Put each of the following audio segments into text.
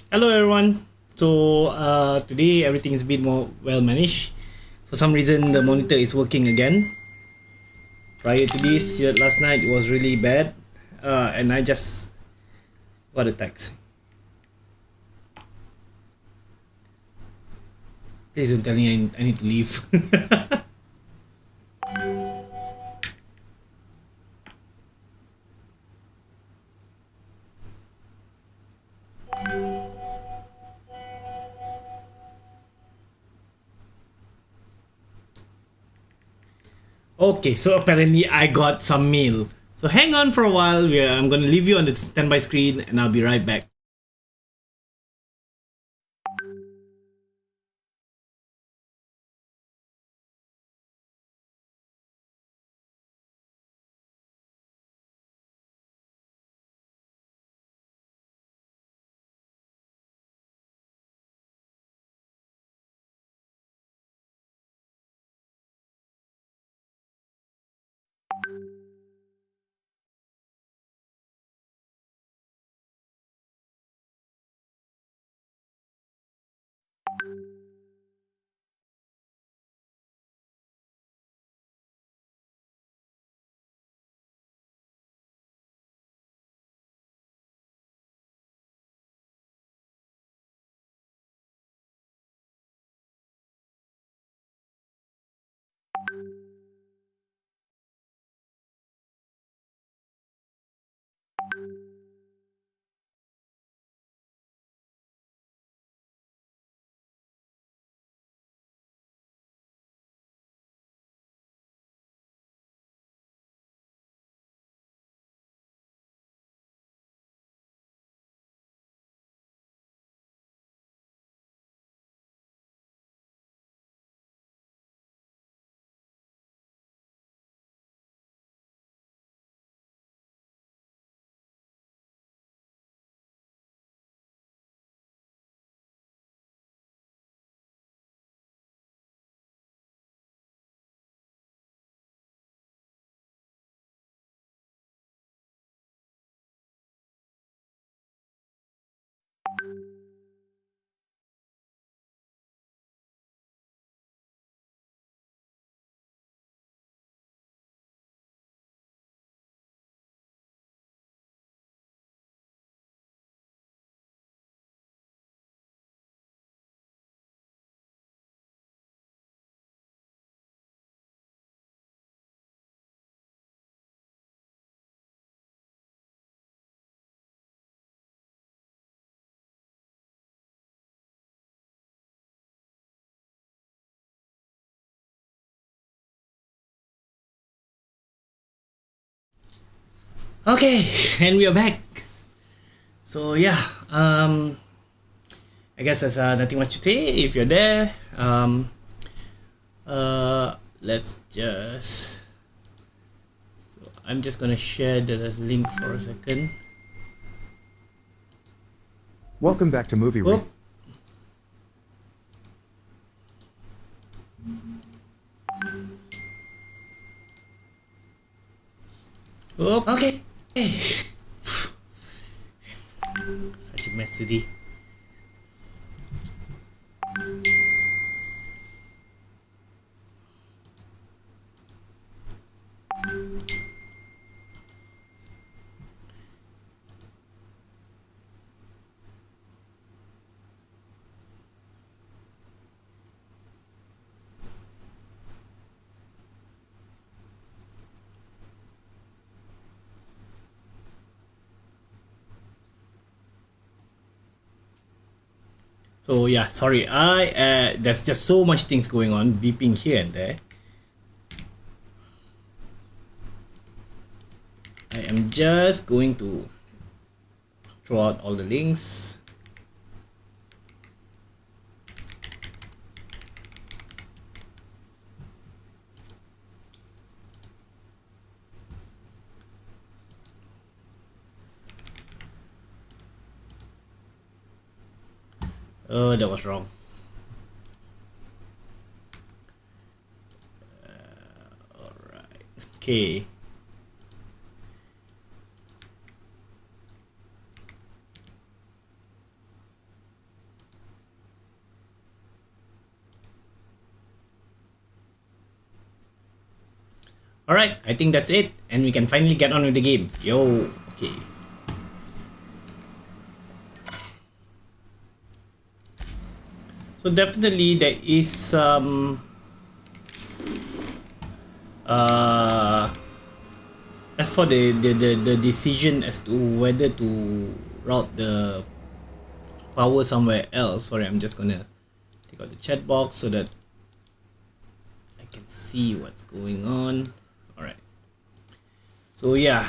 Hello everyone. So today everything is a bit more well managed. For some reason the monitor is working again. Prior to this, last night it was really bad, and I just got a text. Please don't tell me I need to leave. Okay, so apparently I got some mail. So hang on for a while. I'm gonna leave you on the standby screen, and I'll be right back. Okay, and we are back. So yeah, I guess there's nothing much to say. If you're there, let's just. So I'm just gonna share the link for a second. Welcome back to Movie Re. Whoop. Whoop. Okay. Such a mess today. So yeah, sorry. There's just so much things going on, beeping here and there. I am just going to throw out all the links. Oh, that was wrong. All right. Okay. Alright, I think that's it, and we can finally get on with the game. Yo, okay. So definitely there is some as for the decision as to whether to route the power somewhere else. Sorry, I'm just gonna take out the chat box so that I can see what's going on. Alright. So yeah,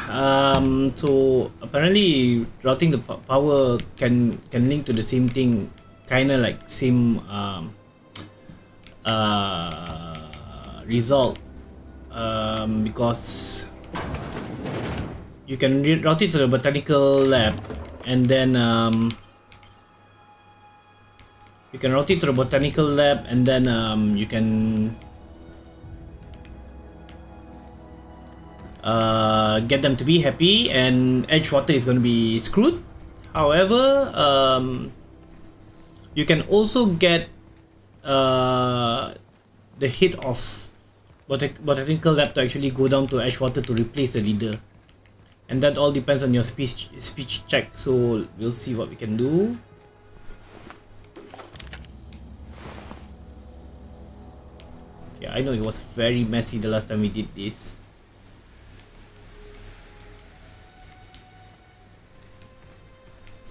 so apparently routing the power can link to the same thing, kind of like same result, because you can route it to the botanical lab, and then you can route it to the botanical lab, and then you can get them to be happy, and Edgewater is going to be screwed. However, you can also get the hit of botanical lab to actually go down to Edgewater to replace the leader, and that all depends on your speech check. So we'll see what we can do. Yeah, I know it was very messy the last time we did this.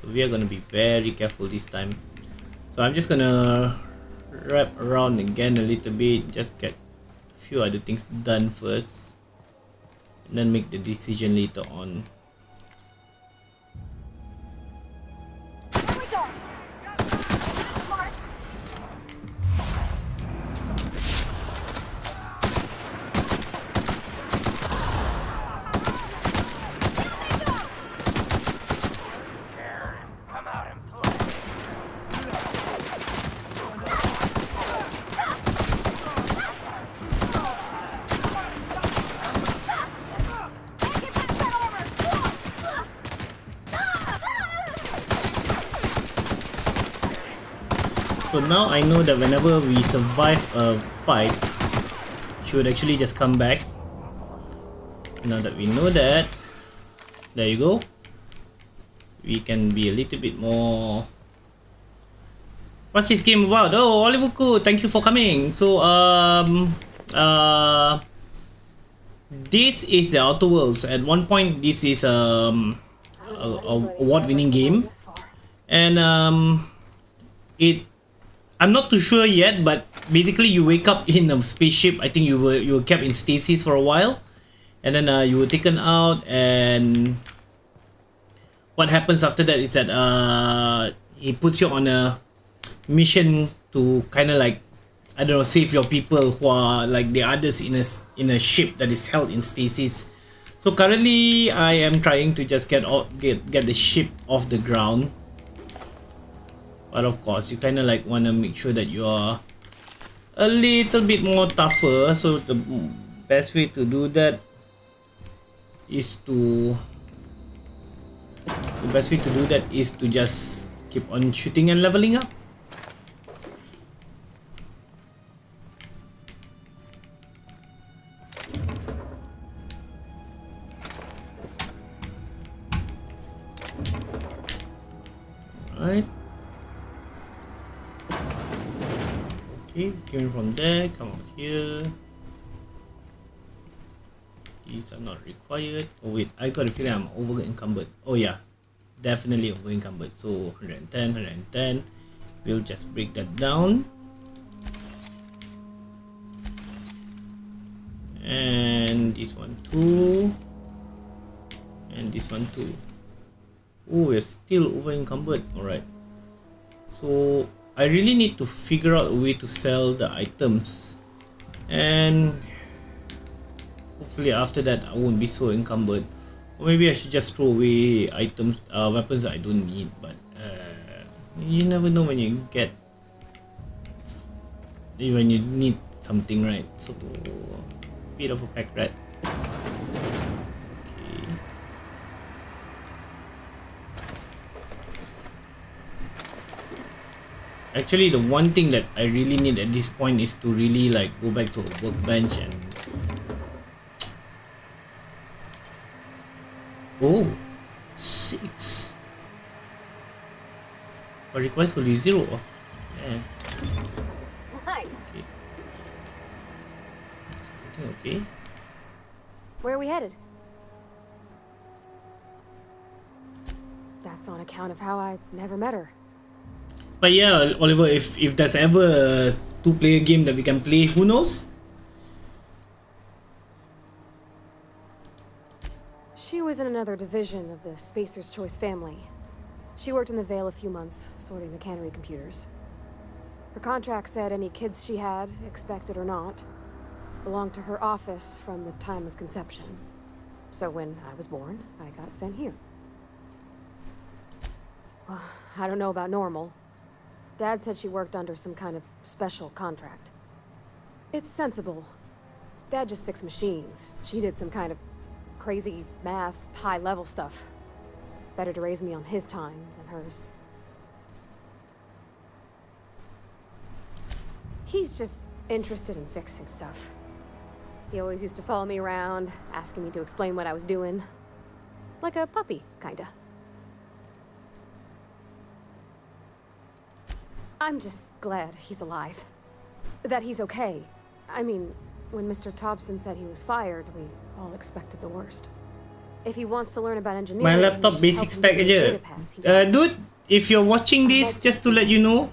So we are gonna be very careful this time. So I'm just gonna wrap around again a little bit, just get a few other things done first, and then make the decision later on. So now I know that whenever we survive a fight, she would actually just come back. Now that we know that, there you go. We can be a little bit more... What's this game about? Oh, Olivuku, thank you for coming. So this is the Outer Worlds. At one point, this is a award-winning game, and I'm not too sure yet, but basically you wake up in a spaceship. I think you were kept in stasis for a while, and then you were taken out, and what happens after that is that he puts you on a mission to kind of like, I don't know, save your people who are like the others in a ship that is held in stasis. So currently I am trying to just get the ship off the ground. But of course, you kind of like want to make sure that you are a little bit more tougher. So the best way to do that is to just keep on shooting and leveling up. Alright. Okay, came from there, come out here. These are not required. Oh wait, I got a feeling I'm over encumbered. Oh yeah, definitely over encumbered. So 110, 110. We'll just break that down. And this one too. And this one too. Oh, we're still over encumbered. Alright. So I really need to figure out a way to sell the items, and hopefully after that I won't be so encumbered. Or maybe I should just throw away items, weapons that I don't need. But you never know when you need something, right? So bit of a pack rat. Actually, the one thing that I really need at this point is to really like go back to a workbench and Oh, 6. But request only 0. Oh, yeah. Hi. Okay. Okay. Where are we headed? That's on account of how I never met her. But yeah, Oliver, if there's ever a two-player game that we can play, who knows? She was in another division of the Spacer's Choice family. She worked in the Vale a few months, sorting the cannery computers. Her contract said any kids she had, expected or not, belonged to her office from the time of conception. So when I was born, I got sent here. Well, I don't know about normal. Dad said she worked under some kind of special contract. It's sensible. Dad just fixed machines. She did some kind of crazy math, high-level stuff. Better to raise me on his time than hers. He's just interested in fixing stuff. He always used to follow me around, asking me to explain what I was doing. Like a puppy, kinda. I'm just glad he's alive. That he's okay. I mean, when Mr. Thompson said he was fired, we all expected the worst. If he wants to learn about engineering... My laptop basic spec aja. Dude, if you're watching this, just to let you know,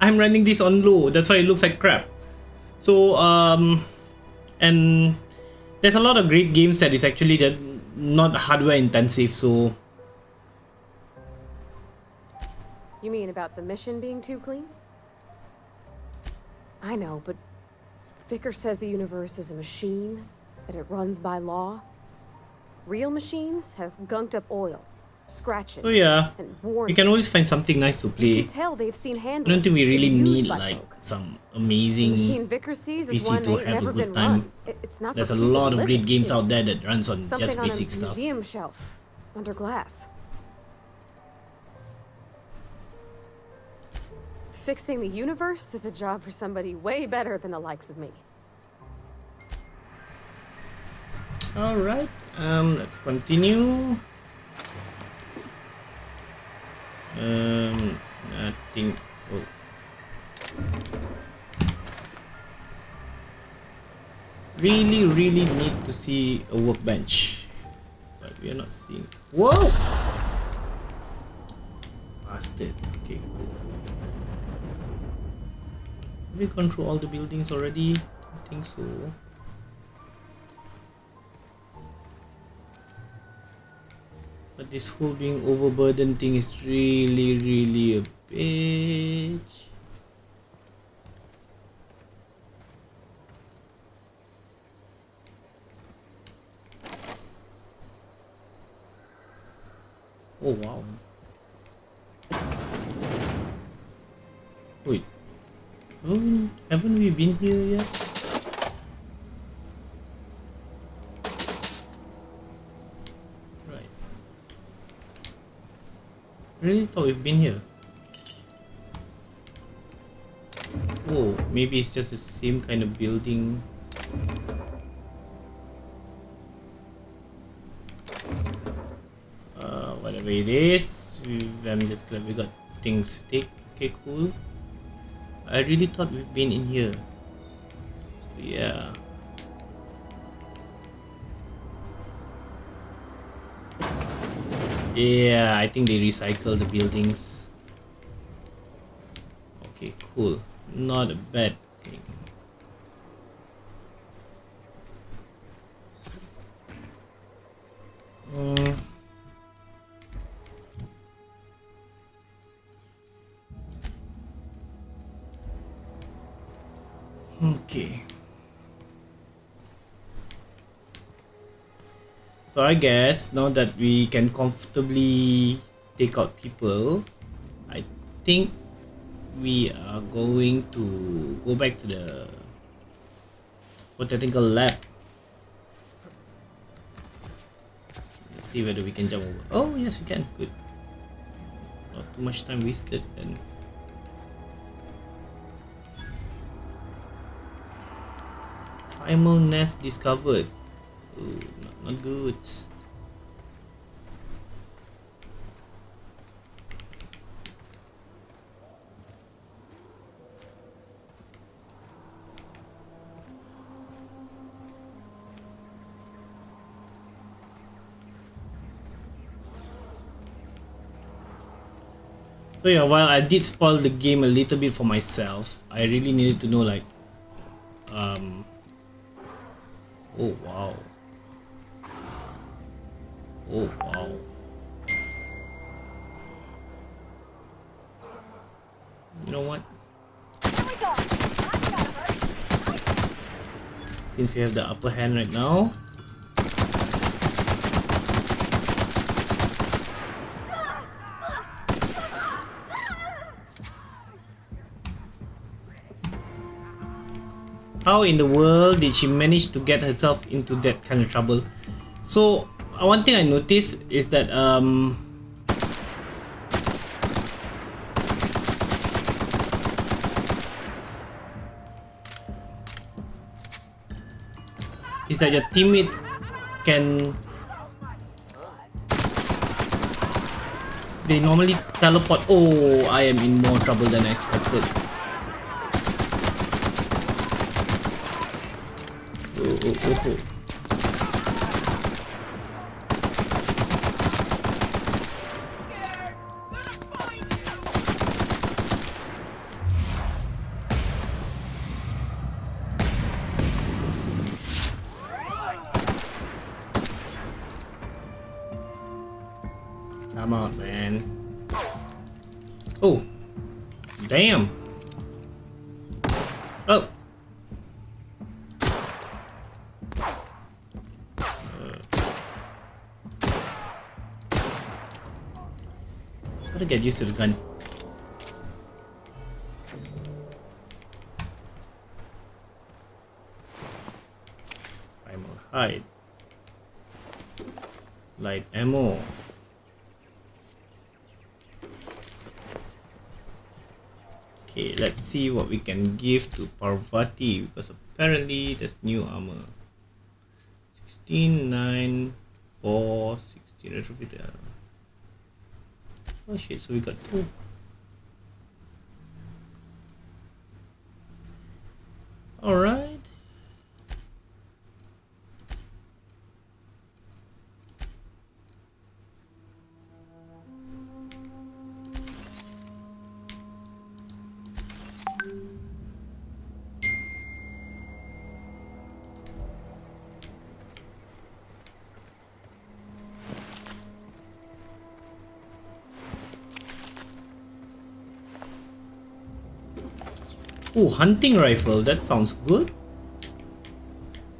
I'm running this on low. That's why it looks like crap. So, and there's a lot of great games that is actually that not hardware intensive, so... You mean about the mission being too clean? I know, but Vicker says the universe is a machine, that it runs by law. Real machines have gunked up oil, scratches, So yeah, and we warnings. can always find something nice to You play. can tell they've seen I handling. don't think we really used need by like folk. some The amazing machine Vicker sees is PC one to that ain't have a never good been time. run. It's not There's for a people lot to of live great in. games out It's there that runs on something just on a basic stuff. museum shelf under glass. Fixing the universe is a job for somebody way better than the likes of me. Alright, let's continue. Nothing. Oh. Really need to see a workbench, but we are not seeing. Whoa! Bastard. Okay, cool. Have we gone through all the buildings already? I think so. But this whole being overburdened thing is really a bitch. Oh wow. Wait. Haven't we been here yet? Right. Really thought we've been here. Oh, maybe it's just the same kind of building. Whatever it is, I'm just glad we got things to take. Okay, cool. I really thought we've been in here. So, yeah. Yeah, I think they recycle the buildings. Okay, cool. Not a bad thing. Okay. So I guess now that we can comfortably take out people, I think we are going to go back to the botanical lab. Let's see whether we can jump over. Oh yes, we can. Good. Not too much time wasted then. Primal nest discovered. Ooh, not good. So yeah, while I did spoil the game a little bit for myself, I really needed to know like, oh wow, oh wow. You know what? Since we have the upper hand right now, how in the world did she manage to get herself into that kind of trouble? So one thing I noticed is that your teammates can, they normally teleport. Oh, I am in more trouble than I expected. Oh. Come on, man. Oh, damn. Oh. Gotta get used to the gun. Primal hide. Light ammo. Okay, let's see what we can give to Parvati, because apparently there's new armor. 16, 9, 4, 16 retrofitter. Oh shit, so we got 2. Alright. Oh, hunting rifle, that sounds good.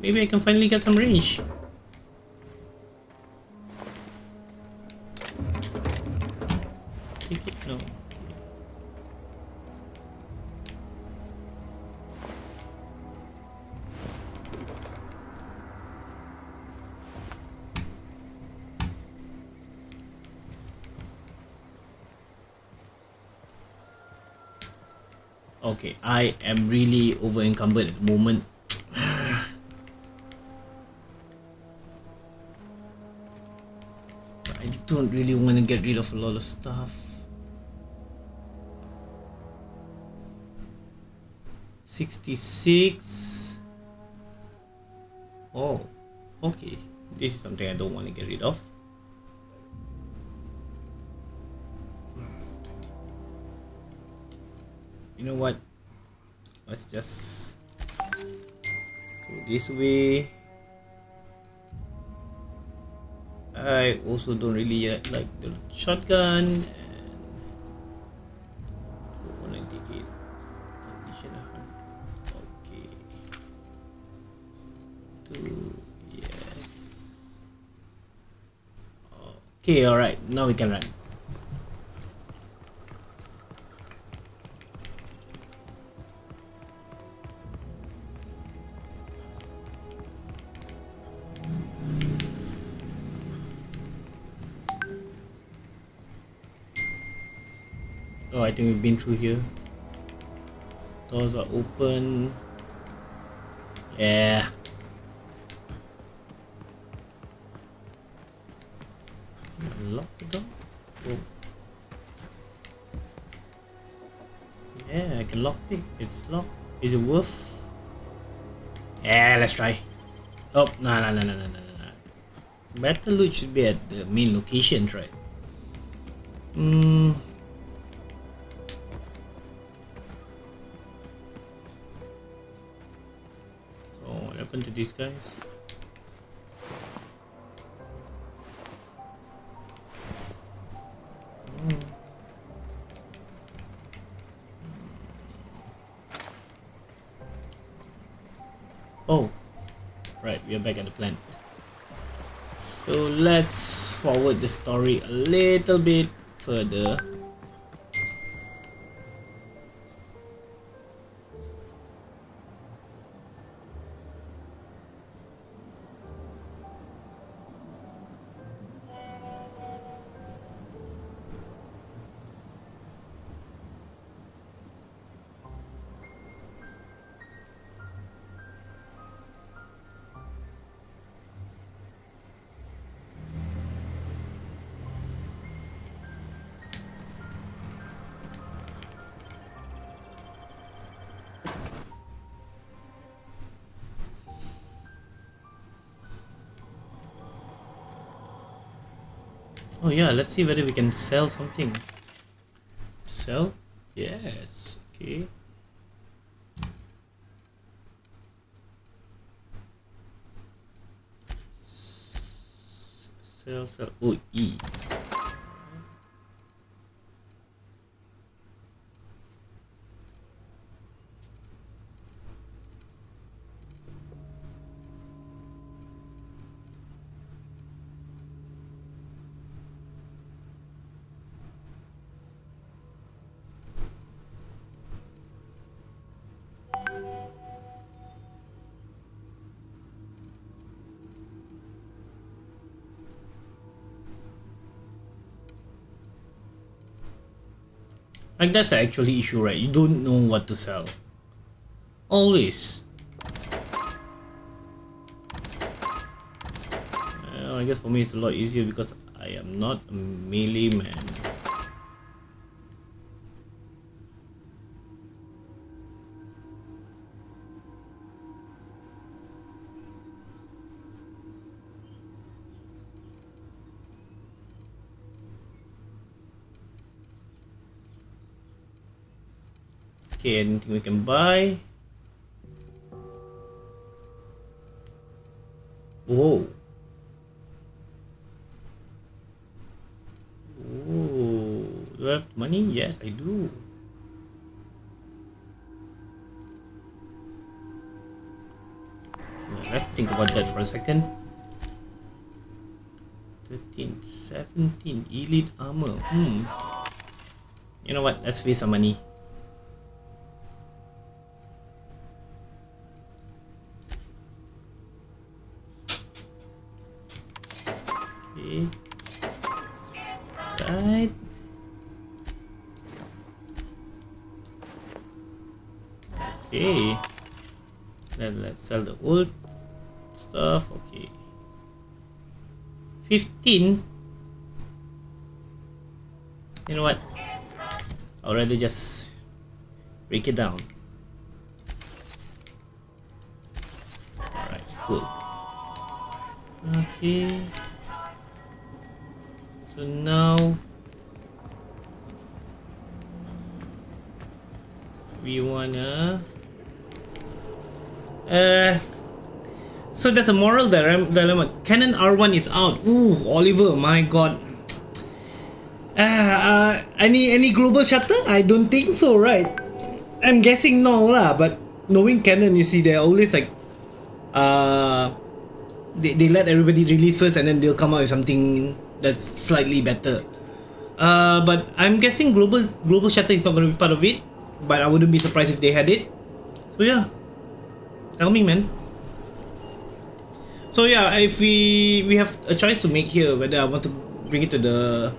Maybe I can finally get some range. Take it? No. Okay, I am really over encumbered at the moment. I don't really want to get rid of a lot of stuff. 66. Oh, okay. This is something I don't want to get rid of. You know what? Let's just go this way. I also don't really like the shotgun. And 198 condition 100. Okay. 2, yes. Okay, alright. Now we can run. Oh, I think we've been through here. Doors are open. Yeah. Lock the door. Oh. Yeah, I can lock it. It's locked. Is it worth? Yeah, let's try. Oh, no. Battle loot should be at the main locations, right? happened to these guys? Oh, right, we are back at the plant. So let's forward the story a little bit further. Oh yeah, let's see whether we can sell something. Sell? Yes. Okay. Sell. Oh, E. Like that's the actually issue, right? You don't know what to sell. Always. Well, I guess for me it's a lot easier because I am not a melee man. Okay, anything we can buy? Whoa. Oh, do I have money? Yes, I do. Let's think about that for a second. 13, 17, elite armor. You know what? Let's waste some money. Okay. Right. Okay. Then let's sell the old stuff. Okay. 15. You know what? I'll rather just break it down. Alright, cool. Okay. So now we wanna so there's a moral dilemma. Canon R1 is out. Ooh, Oliver, my god. Any global shutter? I don't think so, right? I'm guessing no lah, but knowing Canon, you see, they're always like they let everybody release first and then they'll come out with something that's slightly better. But I'm guessing global shutter is not going to be part of it, but I wouldn't be surprised if they had it. So yeah, tell me, man. So yeah, if we have a choice to make here, whether I want to bring it to the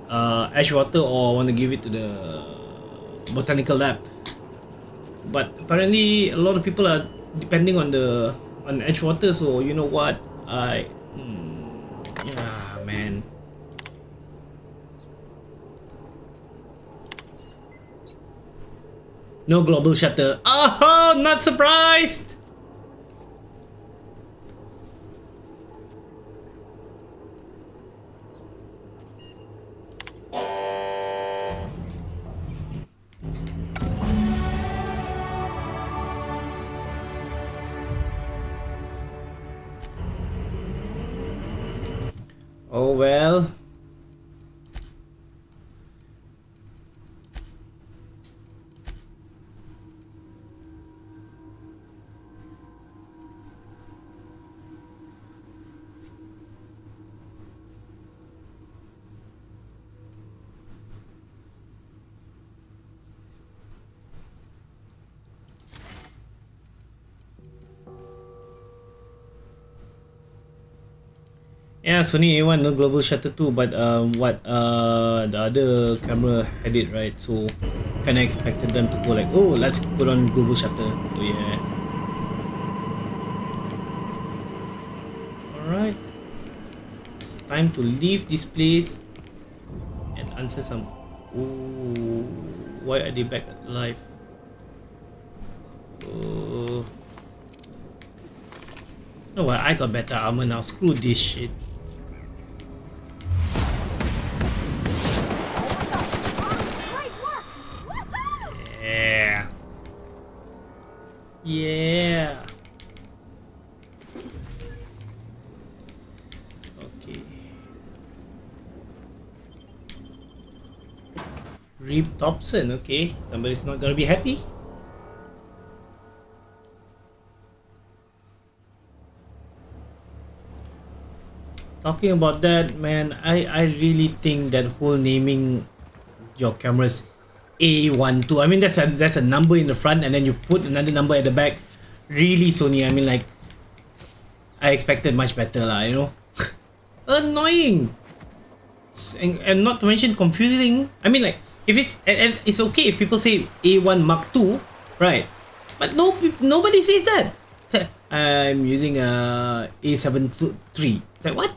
Ashwater or I want to give it to the botanical lab. But apparently a lot of people are depending on Edgewater, so you know what, yeah, man. No global shutter. Oh, not surprised. Oh well. Yeah, Sony A1 no global shutter too, but what the other camera had it, right? So kind of expected them to go like, oh, let's put on global shutter. So yeah. All right, it's time to leave this place and answer some. Oh, why are they back alive? Oh, no, well, I got better armor now. Screw this shit. Yeah. Yeah. Okay. Rip Thompson, okay. Somebody's not gonna be happy. Talking about that, man, I really think that whole naming your cameras A12. I mean that's a number in the front and then you put another number at the back. Really, Sony, I mean like I expected much better lah, you know. Annoying. And not to mention confusing. I mean like if it's and it's okay if people say A1 Mark II, right? But nobody says that. I'm using a A73. It's like what?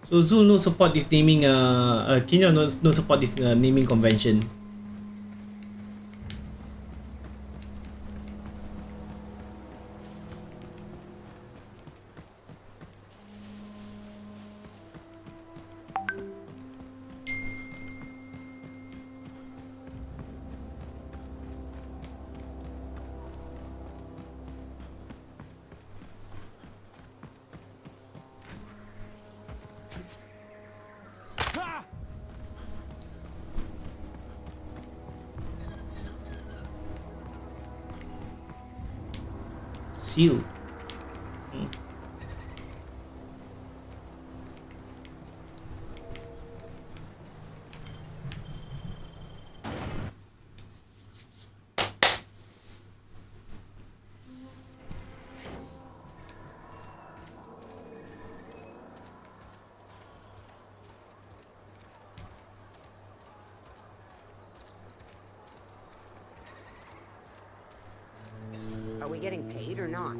So Zul no support this naming Kinyao no support this naming convention. Seal. Are we getting paid or not?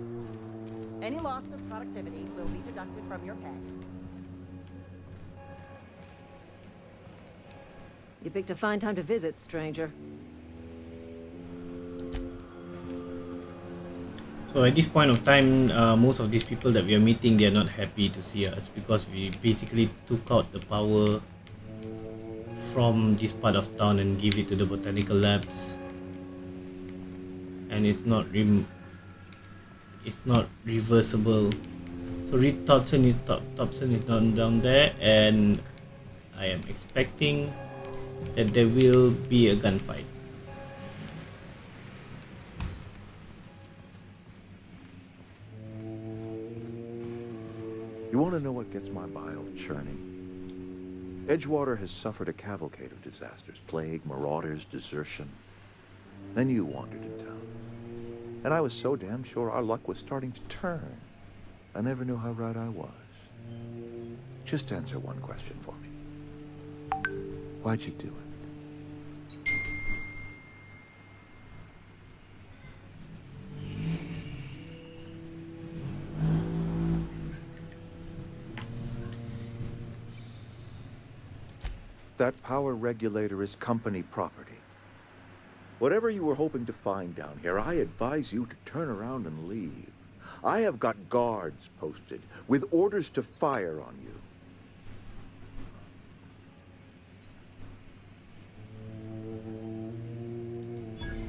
Any loss of productivity will be deducted from your pay. You picked a fine time to visit, stranger. So at this point of time, most of these people that we are meeting, they are not happy to see us because we basically took out the power from this part of town and give it to the botanical labs, and it's not reversible. So Reed Thompson is down there, and I am expecting that there will be a gunfight. You want to know what gets my bile churning? Edgewater has suffered a cavalcade of disasters: plague, marauders, desertion. Then you wandered in town. And I was so damn sure our luck was starting to turn. I never knew how right I was. Just answer one question for me. Why'd you do it? That power regulator is company property. Whatever you were hoping to find down here, I advise you to turn around and leave. I have got guards posted with orders to fire on you.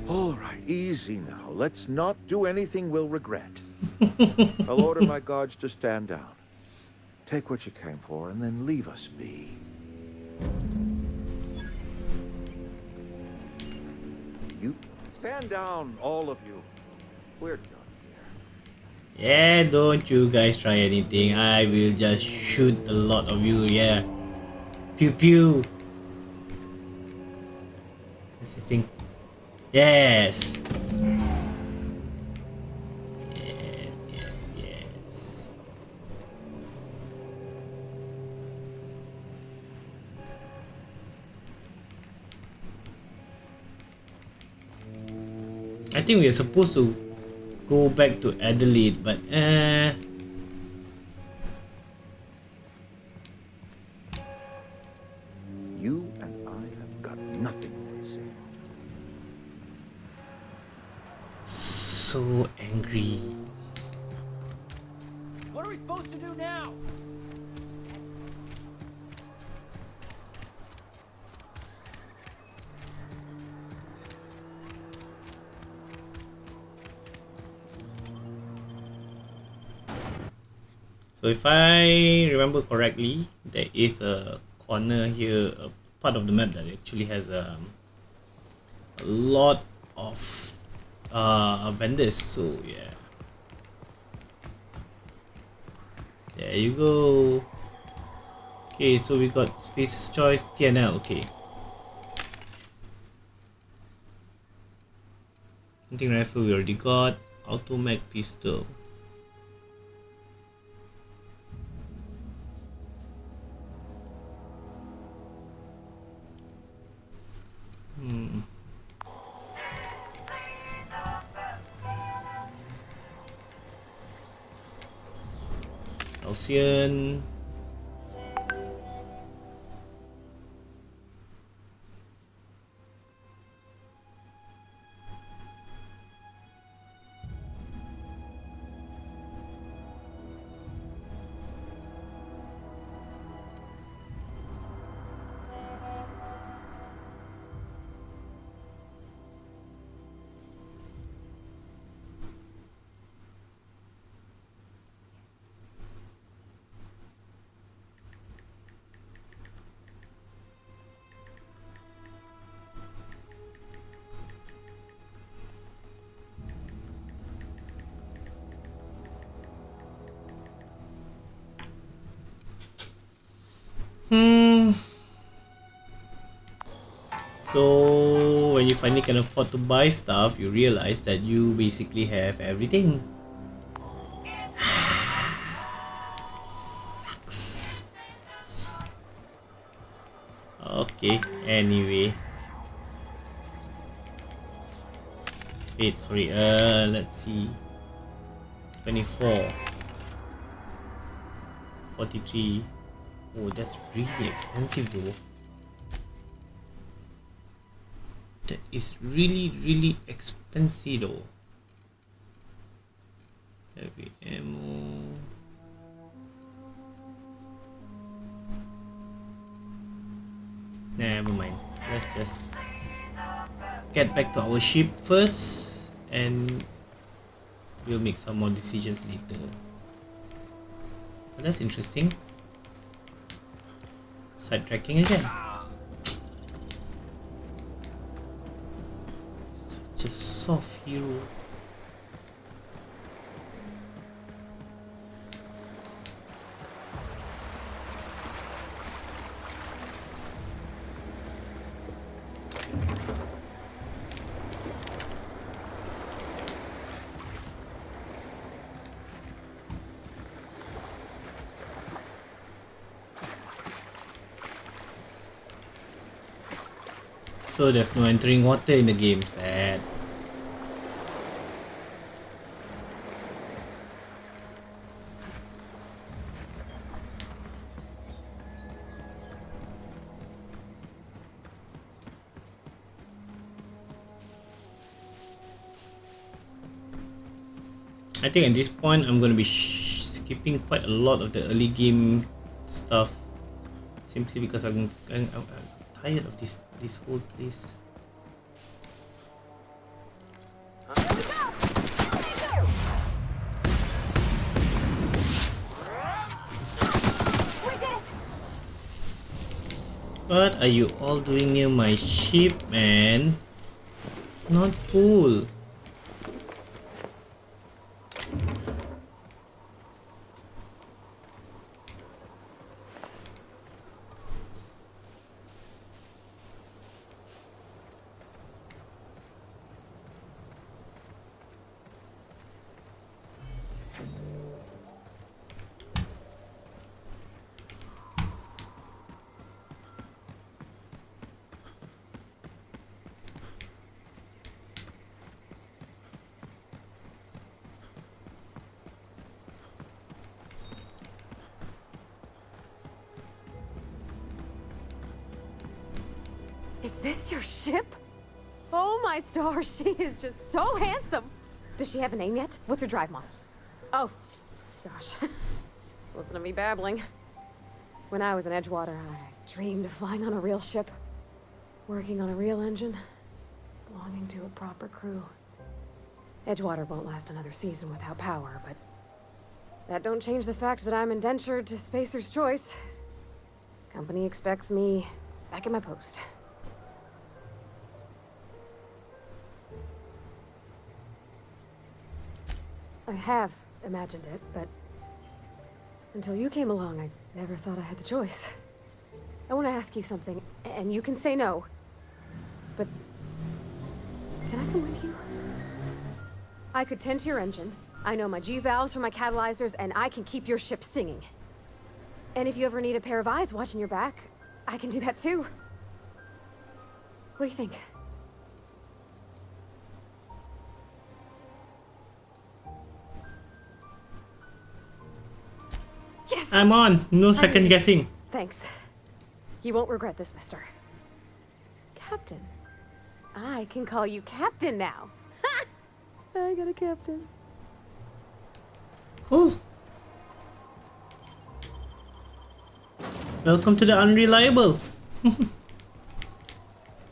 All right, easy now. Let's not do anything we'll regret. I'll order my guards to stand down. Take what you came for and then leave us be. You stand down, all of you. We're done here. Yeah, don't you guys try anything. I will just shoot a lot of you. Yeah. Pew pew. What's this thing? Yes. Yes, yes, yes. I think we are supposed to go back to Adelaide, but You and I have got nothing to say. so angry. What are we supposed to do now? So if I remember correctly, there is a corner here, a part of the map that actually has a lot of vendors. So yeah, there you go. Okay, so we got Space Choice TNL. Okay, hunting rifle we already got. Automatic pistol. Ocean. So when you finally can afford to buy stuff, you realize that you basically have everything. Sucks. Okay, anyway. Wait, sorry, let's see. 24. 43. Oh, that's really expensive though. That is really expensive though. Heavy ammo. Never mind. Let's just get back to our ship first and we'll make some more decisions later. But that's interesting. Sidetracking again. Such a soft hero. So there's no entering water in the game, sad. I think at this point I'm gonna be skipping quite a lot of the early game stuff, simply because I'm tired of this whole place. What are you all doing near my ship, man? Not cool. Is this your ship? Oh my stars, she is just so handsome. Does she have a name yet? What's her drive model? Oh, gosh. Listen to me babbling. When I was in Edgewater, I dreamed of flying on a real ship, working on a real engine, belonging to a proper crew. Edgewater won't last another season without power, but that don't change the fact that I'm indentured to Spacer's Choice. Company expects me back at my post. I have imagined it, but until you came along, I never thought I had the choice. I want to ask you something, and you can say no, but can I come with you? I could tend to your engine. I know my G-valves from my catalyzers, and I can keep your ship singing. And if you ever need a pair of eyes watching your back, I can do that too. What do you think? Yes! I'm on. No second guessing. Thanks. You won't regret this, mister. Captain. I can call you Captain now. Ha! I got a captain. Cool. Welcome to the Unreliable.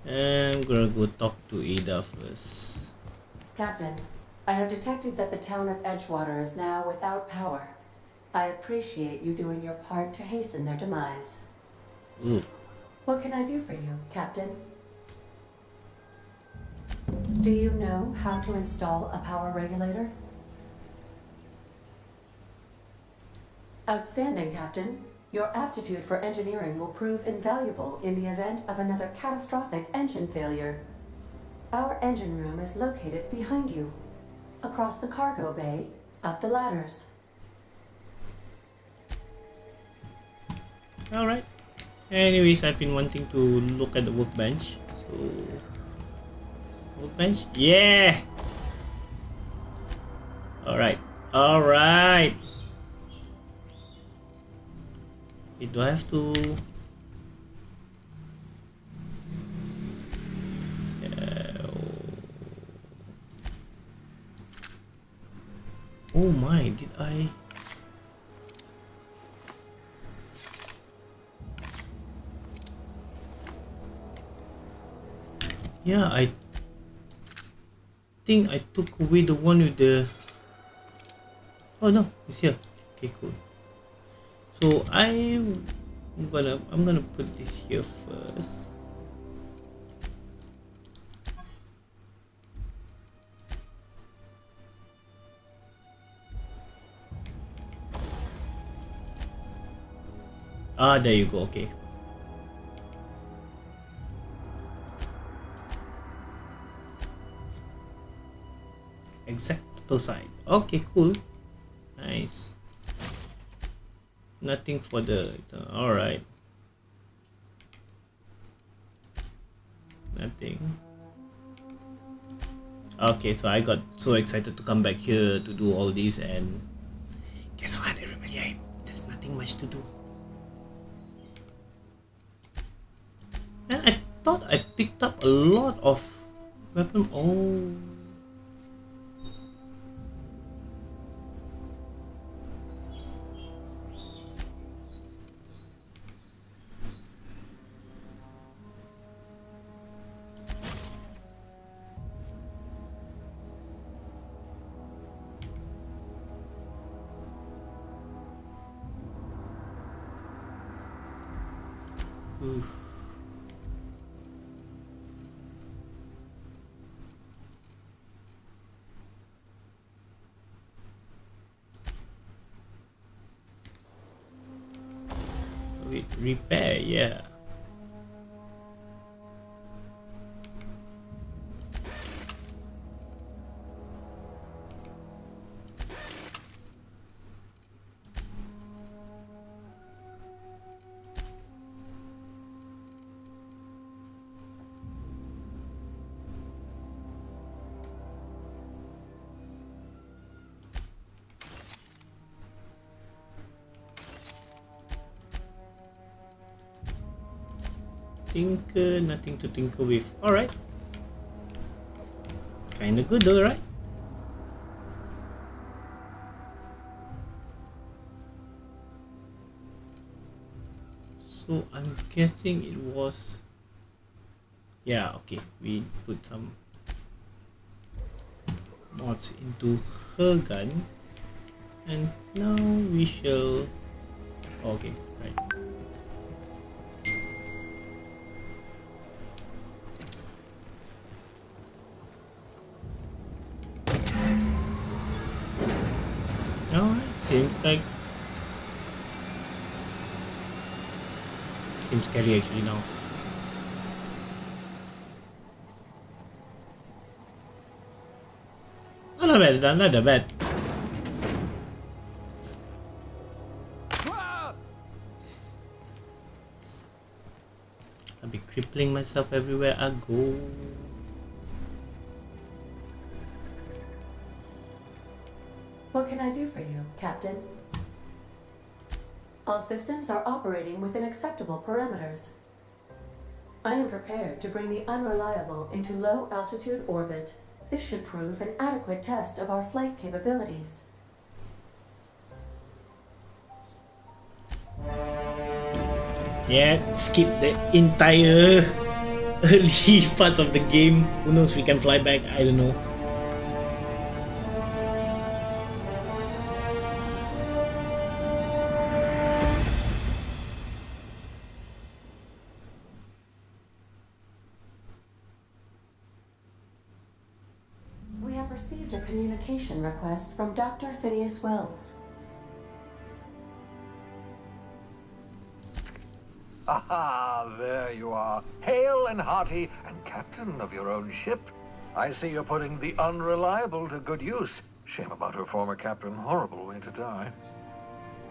I'm gonna go talk to Ada first. Captain, I have detected that the town of Edgewater is now without power. I appreciate you doing your part to hasten their demise. Ooh. What can I do for you, Captain? Do you know how to install a power regulator? Outstanding, Captain. Your aptitude for engineering will prove invaluable in the event of another catastrophic engine failure. Our engine room is located behind you, across the cargo bay, up the ladders. Alright. Anyways, I've been wanting to look at the workbench. So, this is the workbench. Yeah! Alright. Alright. Do I have to... Oh my, did I... Yeah, I think I took away the one with the... Oh no, it's here. Okay, cool. So I'm gonna put this here first. Ah, there you go. Okay. Exacto side. Okay, cool. Nice. Nothing for the... Alright. Nothing. Okay, so I got so excited to come back here to do all this, and guess what, everybody? There's nothing much to do. And I thought I picked up a lot of weapon. Oh. Oof. Wait, repair, yeah. Tinker, nothing to tinker with. Alright. Kinda good though, right? So I'm guessing it was... Yeah, okay. We put some mods into her gun. And now we shall... Okay, right. Alright, seems scary actually now. Oh, not bad, not that bad. I'll be crippling myself everywhere I go. What can I do for you, Captain? All systems are operating within acceptable parameters. I am prepared to bring the unreliable into low-altitude orbit. This should prove an adequate test of our flight capabilities. Yeah, skip the entire early part of the game. Who knows if we can fly back, I don't know. We have received a communication request from Dr. Phineas Wells. Aha, there you are, hale and hearty, and captain of your own ship. I see you're putting the unreliable to good use. Shame about her former captain, horrible way to die.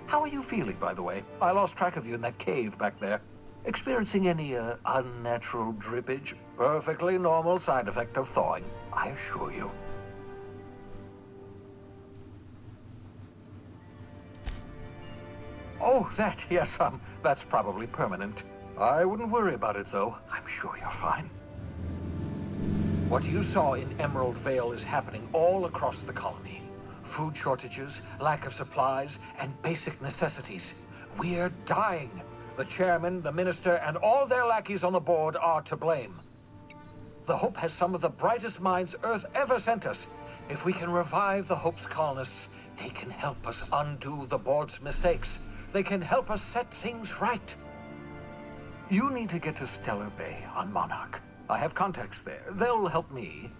How are you feeling, by the way? I lost track of you in that cave back there. Experiencing any, unnatural drippage? Perfectly normal side effect of thawing, I assure you. Oh, that, yes, that's probably permanent. I wouldn't worry about it, though. I'm sure you're fine. What you saw in Emerald Vale is happening all across the colony. Food shortages, lack of supplies, and basic necessities. We're dying. The chairman, the minister, and all their lackeys on the board are to blame. The Hope has some of the brightest minds Earth ever sent us. If we can revive the Hope's colonists, they can help us undo the board's mistakes. They can help us set things right. You need to get to Stellar Bay on Monarch. I have contacts there. They'll help me,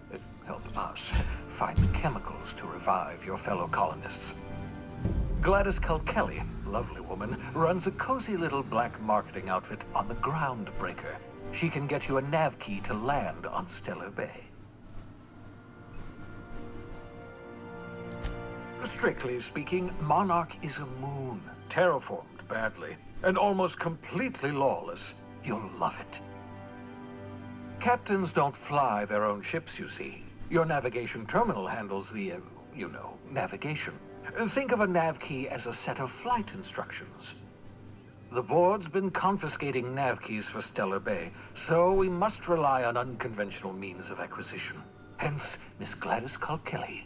help us, find the chemicals to revive your fellow colonists. Gladys Kelly, lovely woman, runs a cozy little black marketing outfit on the Groundbreaker. She can get you a nav key to land on Stellar Bay. Strictly speaking, Monarch is a moon, terraformed badly, and almost completely lawless. You'll love it. Captains don't fly their own ships, you see. Your navigation terminal handles the, navigation. Think of a nav key as a set of flight instructions. The board's been confiscating nav keys for Stellar Bay, so we must rely on unconventional means of acquisition. Hence, Miss Gladys Kelly.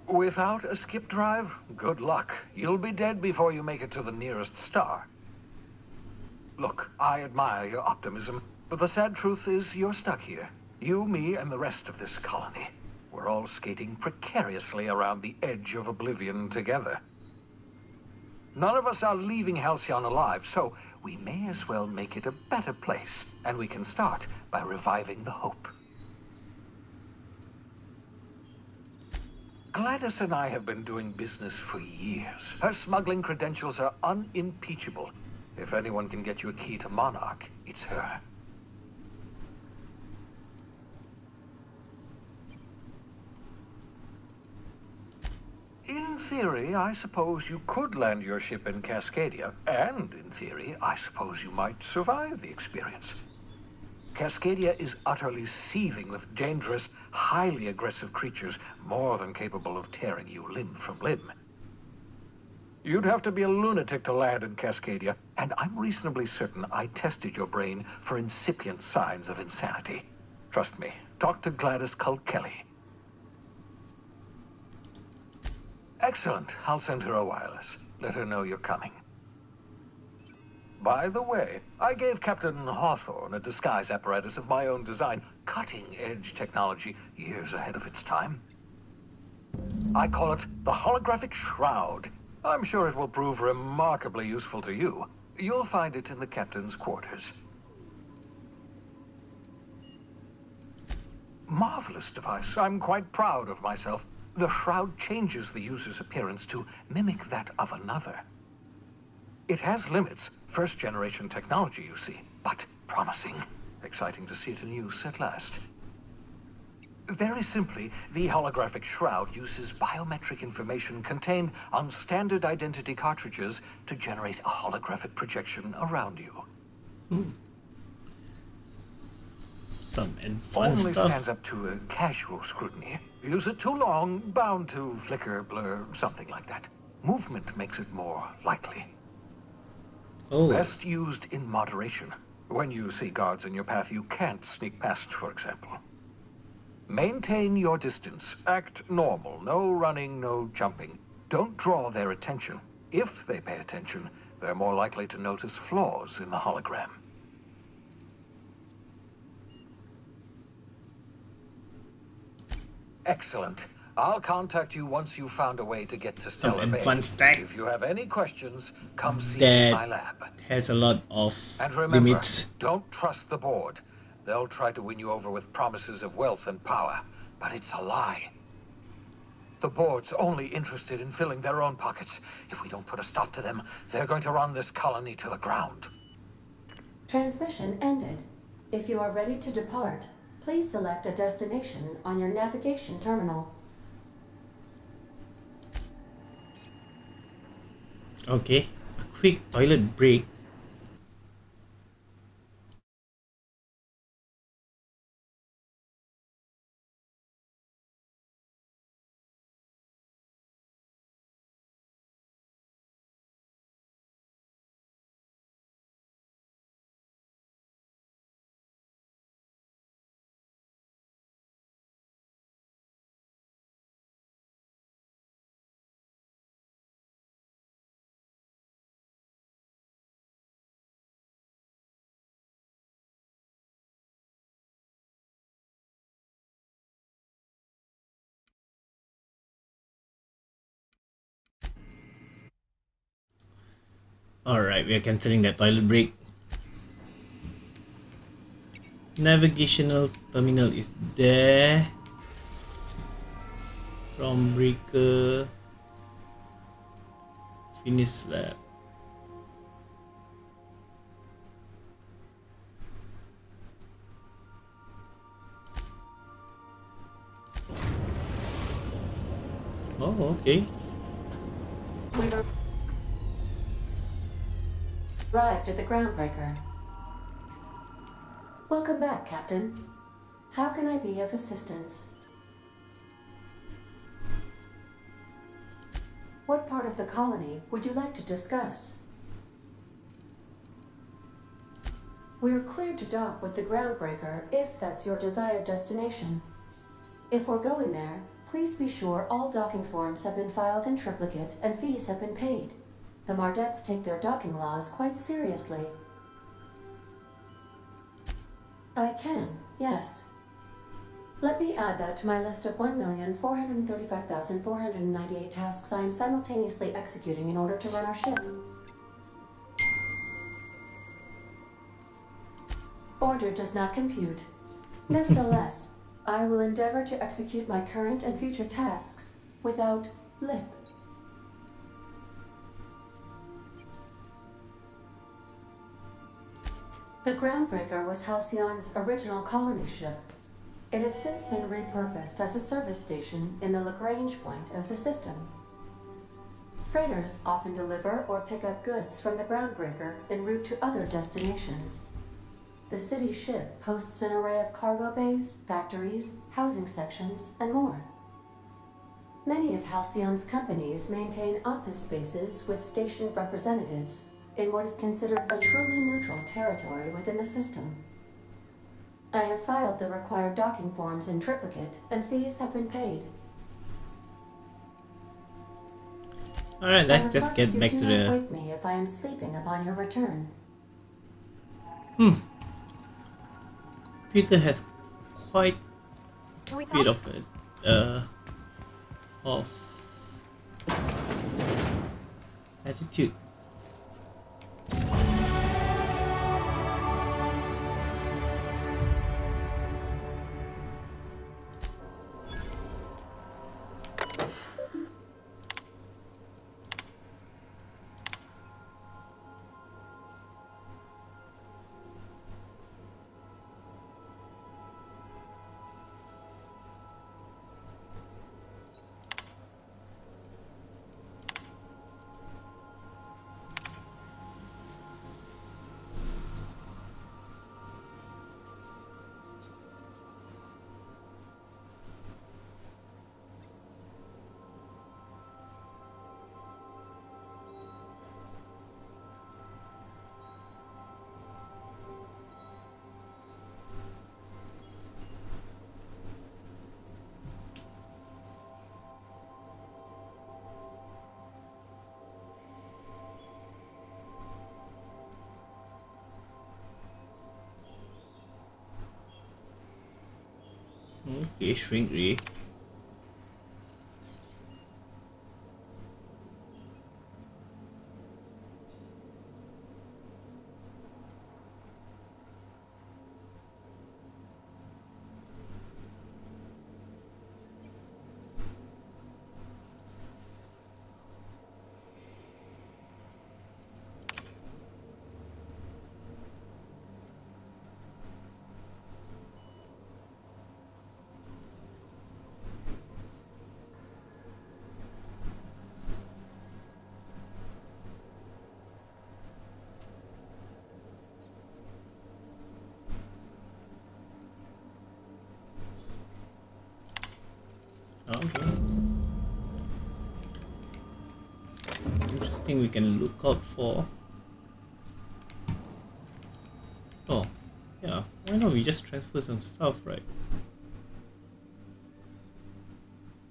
Without a skip drive, good luck. You'll be dead before you make it to the nearest star. Look, I admire your optimism, but the sad truth is you're stuck here. You, me, and the rest of this colony. We're all skating precariously around the edge of oblivion together. None of us are leaving Halcyon alive, so we may as well make it a better place, and we can start by reviving the Hope. Gladys and I have been doing business for years. Her smuggling credentials are unimpeachable. If anyone can get you a key to Monarch, it's her. In theory, I suppose you could land your ship in Cascadia, and in theory, I suppose you might survive the experience. Cascadia is utterly seething with dangerous, highly aggressive creatures more than capable of tearing you limb from limb. You'd have to be a lunatic to land in Cascadia, and I'm reasonably certain I tested your brain for incipient signs of insanity. Trust me, talk to Gladys Culkelly. Excellent. I'll send her a wireless. Let her know you're coming. By the way, I gave Captain Hawthorne a disguise apparatus of my own design, cutting-edge technology years ahead of its time. I call it the holographic shroud. I'm sure it will prove remarkably useful to you. You'll find it in the captain's quarters. Marvelous device. I'm quite proud of myself. The shroud changes the user's appearance to mimic that of another. It has limits. First-generation technology, you see, but promising. Exciting to see it in use at last. Very simply, the holographic shroud uses biometric information contained on standard identity cartridges to generate a holographic projection around you. Some advanced Only stuff. stands up to a casual scrutiny. Use it too long, bound to flicker, blur, something like that. Movement makes it more likely. Oh, Best used in moderation. When you see guards in your path you can't sneak past, for example. Maintain your distance. Act normal. No running, no jumping. Don't draw their attention. If they pay attention, they're more likely to notice flaws in the hologram. Excellent. I'll contact you once you've found a way to get to some Stellar Bay. advanced tech If you have any questions, come see me in my that lab. has a lot of And remember, limits. don't trust the board. They'll try to win you over with promises of wealth and power, but it's a lie. The board's only interested in filling their own pockets. If we don't put a stop to them, they're going to run this colony to the ground. Transmission ended. If you are ready to depart, please select a destination on your navigation terminal. Okay, a quick toilet break. Alright, we are cancelling that toilet break. Navigational terminal is there. From breaker. Finish lab. Oh, okay. We've arrived at the groundbreaker. Welcome back, Captain. How can I be of assistance? What part of the colony would you like to discuss? We're cleared to dock with the groundbreaker if that's your desired destination. If we're going there, please be sure all docking forms have been filed in triplicate and fees have been paid. The Mardettes take their docking laws quite seriously. I can, yes. Let me add that to my list of 1,435,498 tasks I am simultaneously executing in order to run our ship. Order does not compute. Nevertheless, I will endeavor to execute my current and future tasks without lip. The Groundbreaker was Halcyon's original colony ship. It has since been repurposed as a service station in the Lagrange point of the system. Freighters often deliver or pick up goods from the Groundbreaker en route to other destinations. The city ship hosts an array of cargo bays, factories, housing sections, and more. Many of Halcyon's companies maintain office spaces with stationed representatives in what is considered a truly neutral territory within the system. I have filed the required docking forms in triplicate, and fees have been paid. Alright, let's just get back to Do not the... wake me if I am sleeping upon your return. Peter has quite Can we a bit talk? of attitude. Okay, shrink ray. Okay. Interesting, we can look out for. Oh, yeah. Why not we just transfer some stuff, right?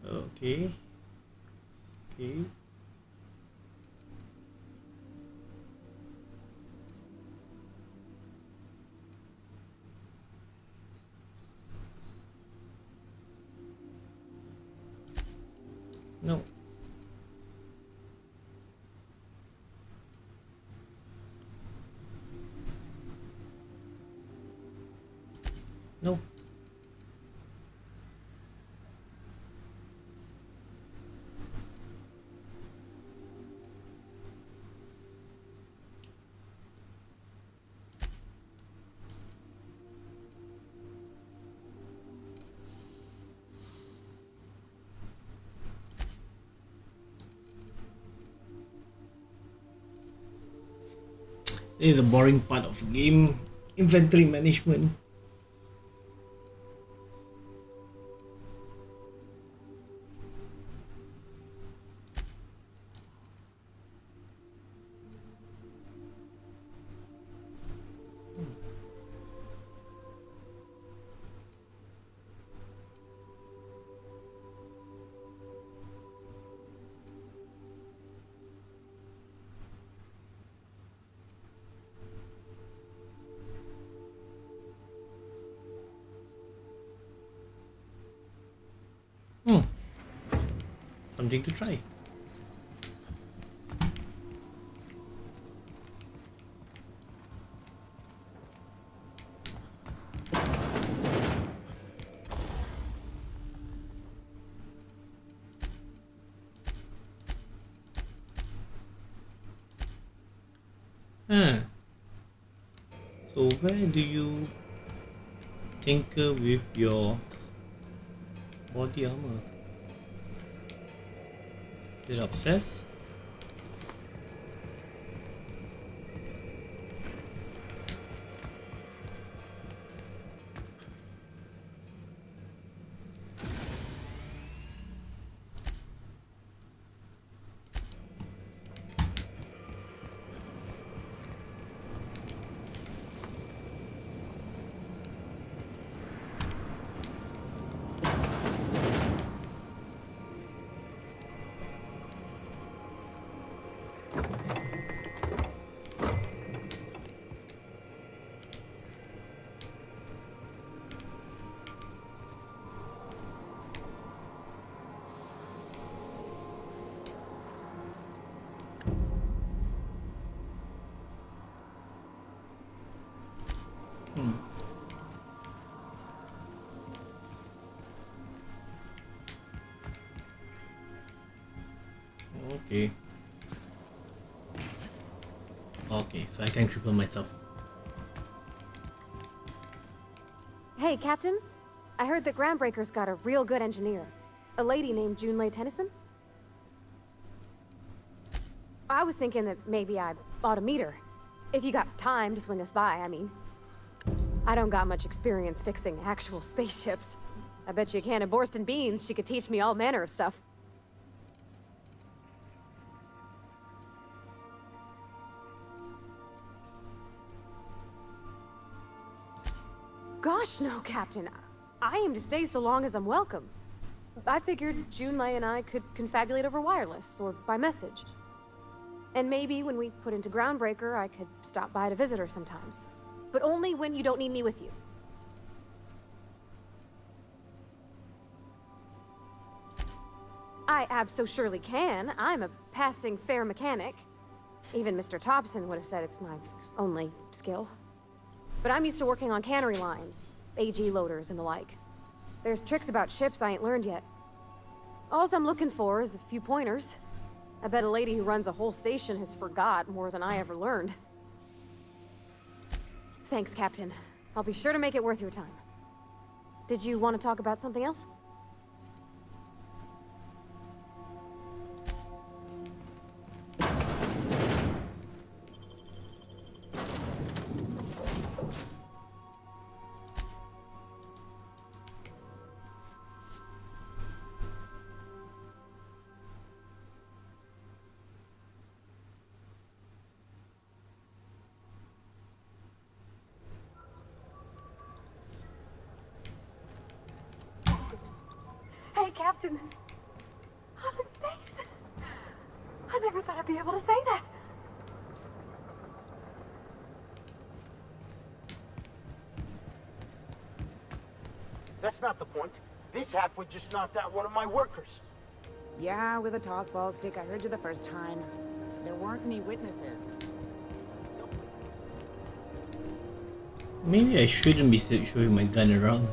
Okay. Okay. No. No. This is a boring part of game inventory management. Something to try. Huh. So where do you tinker with your body armor? Is it upstairs? Okay. Okay, so I can cripple myself. Hey, Captain. I heard that Groundbreaker's got a real good engineer. A lady named Junlei Tennyson. I was thinking that maybe I ought to meet her. If you got time to swing us by, I mean. I don't got much experience fixing actual spaceships. I bet you a can of Borston beans she could teach me all manner of stuff. Gosh, no, Captain. I aim to stay so long as I'm welcome. I figured Junlei and I could confabulate over wireless, or by message. And maybe when we put into Groundbreaker, I could stop by to visit her sometimes. But only when you don't need me with you. I abso-surely can. I'm a passing fair mechanic. Even Mr. Thompson would have said it's my only skill. But I'm used to working on cannery lines, AG loaders and the like. There's tricks about ships I ain't learned yet. All I'm looking for is a few pointers. I bet a lady who runs a whole station has forgot more than I ever learned. Thanks, Captain. I'll be sure to make it worth your time. Did you want to talk about something else? Hey, Captain. I'm in space. I never thought I'd be able to say that. That's not the point. This halfwit just knocked out one of my workers. Yeah, with a toss ball stick. I heard you the first time. There weren't any witnesses. Maybe I shouldn't be showing my gun around.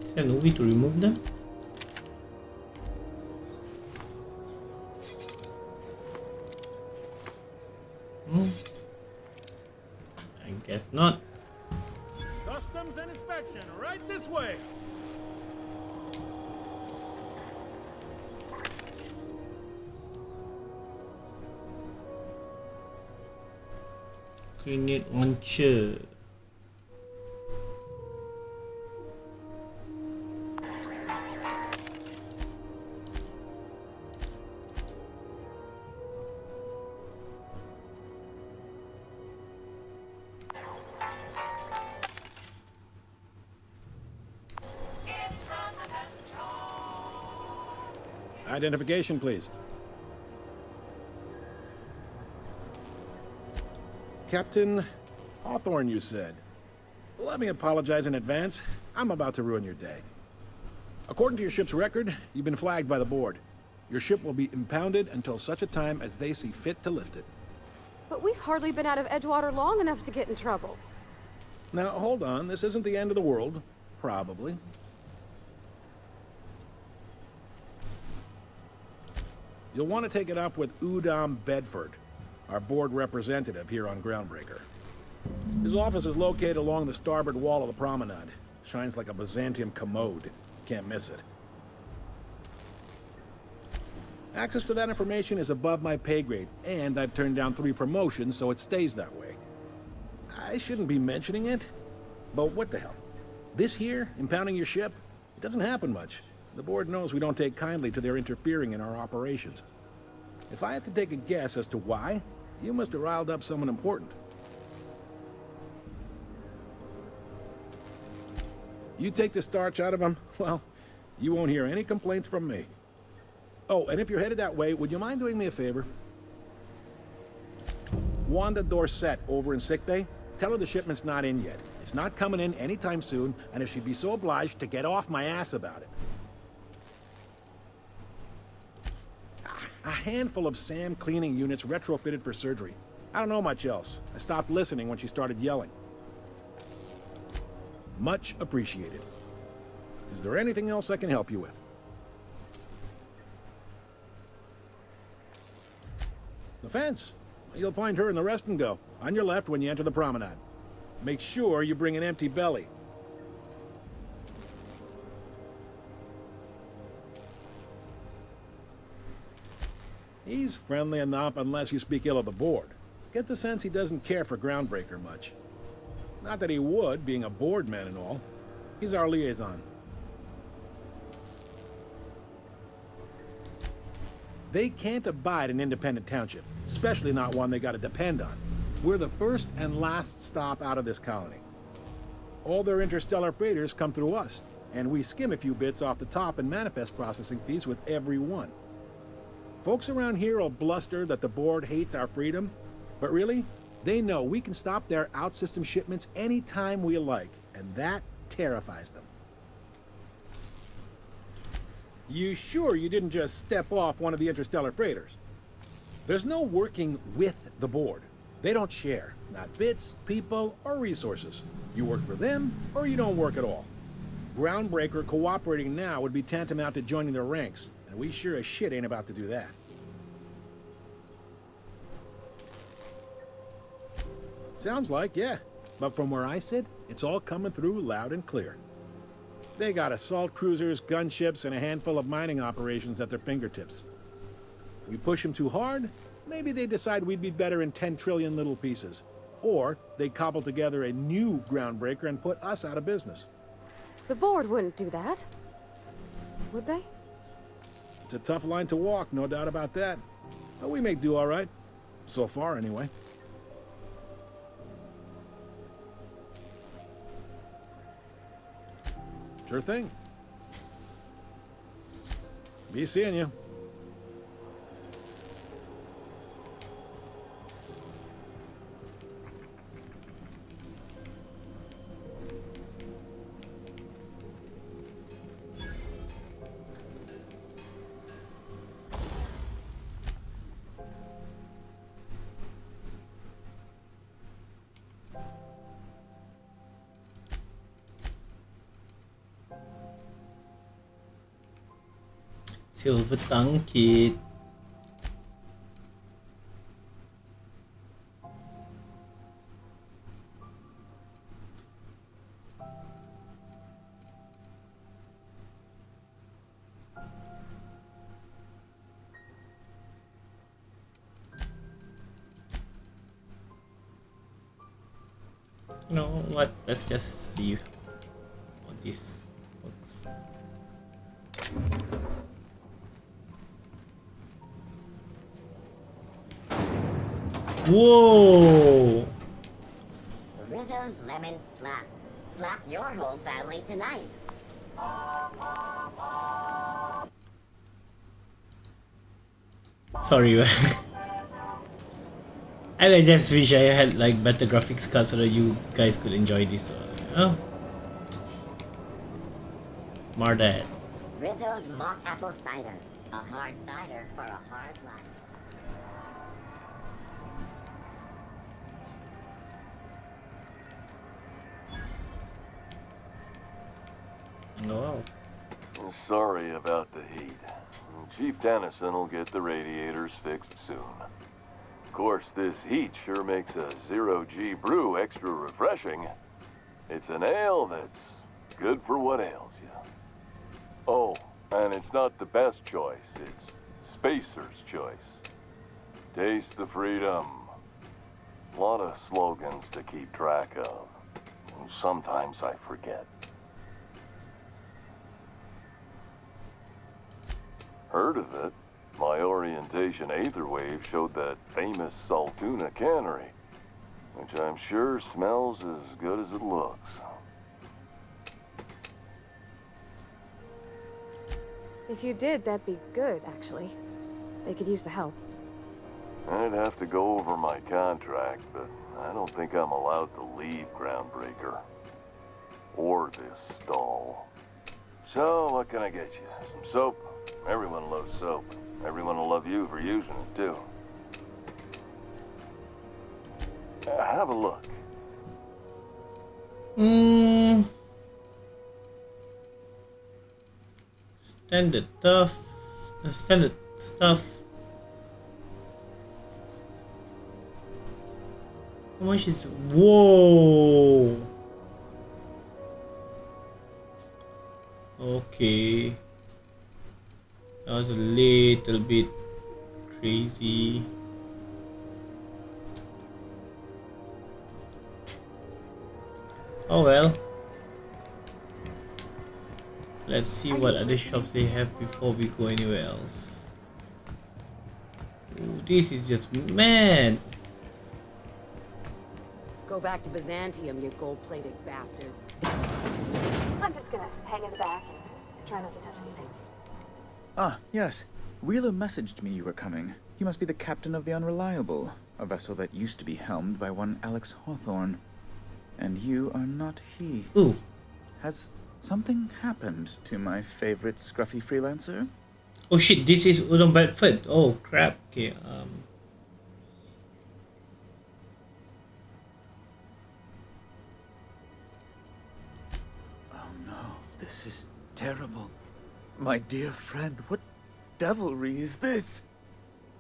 Is there no way to remove them? I guess not. Customs and inspection, right this way. Grenade launcher. Identification, please. Captain Hawthorne, you said. Let me apologize in advance. I'm about to ruin your day. According to your ship's record, you've been flagged by the board. Your ship will be impounded until such a time as they see fit to lift it. But we've hardly been out of Edgewater long enough to get in trouble. Now, hold on. This isn't the end of the world. Probably. You'll want to take it up with Udom Bedford, our board representative here on Groundbreaker. His office is located along the starboard wall of the promenade. Shines like a Byzantium commode. Can't miss it. Access to that information is above my pay grade, and I've turned down 3 promotions, so it stays that way. I shouldn't be mentioning it, but what the hell? This here, impounding your ship, it doesn't happen much. The board knows we don't take kindly to their interfering in our operations. If I had to take a guess as to why, you must have riled up someone important. You take the starch out of them, well, you won't hear any complaints from me. Oh, and if you're headed that way, would you mind doing me a favor? Wanda Dorset over in sickbay, tell her the shipment's not in yet. It's not coming in anytime soon, and if she'd be so obliged to get off my ass about it. A handful of SAM cleaning units retrofitted for surgery. I don't know much else. I stopped listening when she started yelling. Much appreciated. Is there anything else I can help you with? The fence. You'll find her in the rest and go, on your left when you enter the promenade. Make sure you bring an empty belly. He's friendly enough unless you speak ill of the board. Get the sense he doesn't care for Groundbreaker much. Not that he would, being a board man and all. He's our liaison. They can't abide an independent township, especially not one they gotta depend on. We're the first and last stop out of this colony. All their interstellar freighters come through us, and we skim a few bits off the top in manifest processing fees with every one. Folks around here will bluster that the board hates our freedom, but really, they know we can stop their out-system shipments anytime we like, and that terrifies them. You sure you didn't just step off one of the interstellar freighters? There's no working with the board. They don't share, not bits, people, or resources. You work for them, or you don't work at all. Groundbreaker cooperating now would be tantamount to joining their ranks, and we sure as shit ain't about to do that. Sounds like, yeah. But from where I sit, it's all coming through loud and clear. They got assault cruisers, gunships, and a handful of mining operations at their fingertips. We push them too hard, maybe they decide we'd be better in 10 trillion little pieces. Or they cobble together a new Groundbreaker and put us out of business. The board wouldn't do that. Would they? It's a tough line to walk, no doubt about that. But we make do all right. So far, anyway. Sure thing. Be seeing you. Silver tongue kid. You know what? Let's just see what this works. Whoa! Rizzo's Lemon Slap. Slap your whole family tonight. Sorry, and I just wish I had like better graphics cards so that you guys could enjoy this. Oh, Mardad. Rizzo's Mock Apple Cider. A hard cider for a hard life. Oh. Well, sorry about the heat. Chief Dennison will get the radiators fixed soon. Of course, this heat sure makes a zero-G brew extra refreshing. It's an ale that's good for what ails you. Oh, and it's not the best choice. It's Spacer's choice. Taste the freedom. A lot of slogans to keep track of. Sometimes I forget. Heard of it? My orientation aether wave showed that famous Saltuna cannery, which I'm sure smells as good as it looks. If you did, that'd be good, actually. They could use the help. I'd have to go over my contract, but I don't think I'm allowed to leave Groundbreaker. Or this stall. So, what can I get you? Some soap? Everyone loves soap. Everyone will love you for using it, too. Have a look. Standard stuff. Standard stuff. How much is... Whoa! Okay. That was a little bit crazy. Oh well. Let's see what other shops they have before we go anywhere else. Ooh, this is just mad. Go back to Byzantium, you gold-plated bastards. I'm just gonna hang in the back and try not to touch anything. Ah, yes. Wheeler messaged me you were coming. You must be the captain of the Unreliable, a vessel that used to be helmed by one Alex Hawthorne. And you are not he. Ooh. Has something happened to my favorite scruffy freelancer? Oh shit, this is Udon Bedford. Oh crap. Okay, Oh no, this is terrible. My dear friend, what devilry is this?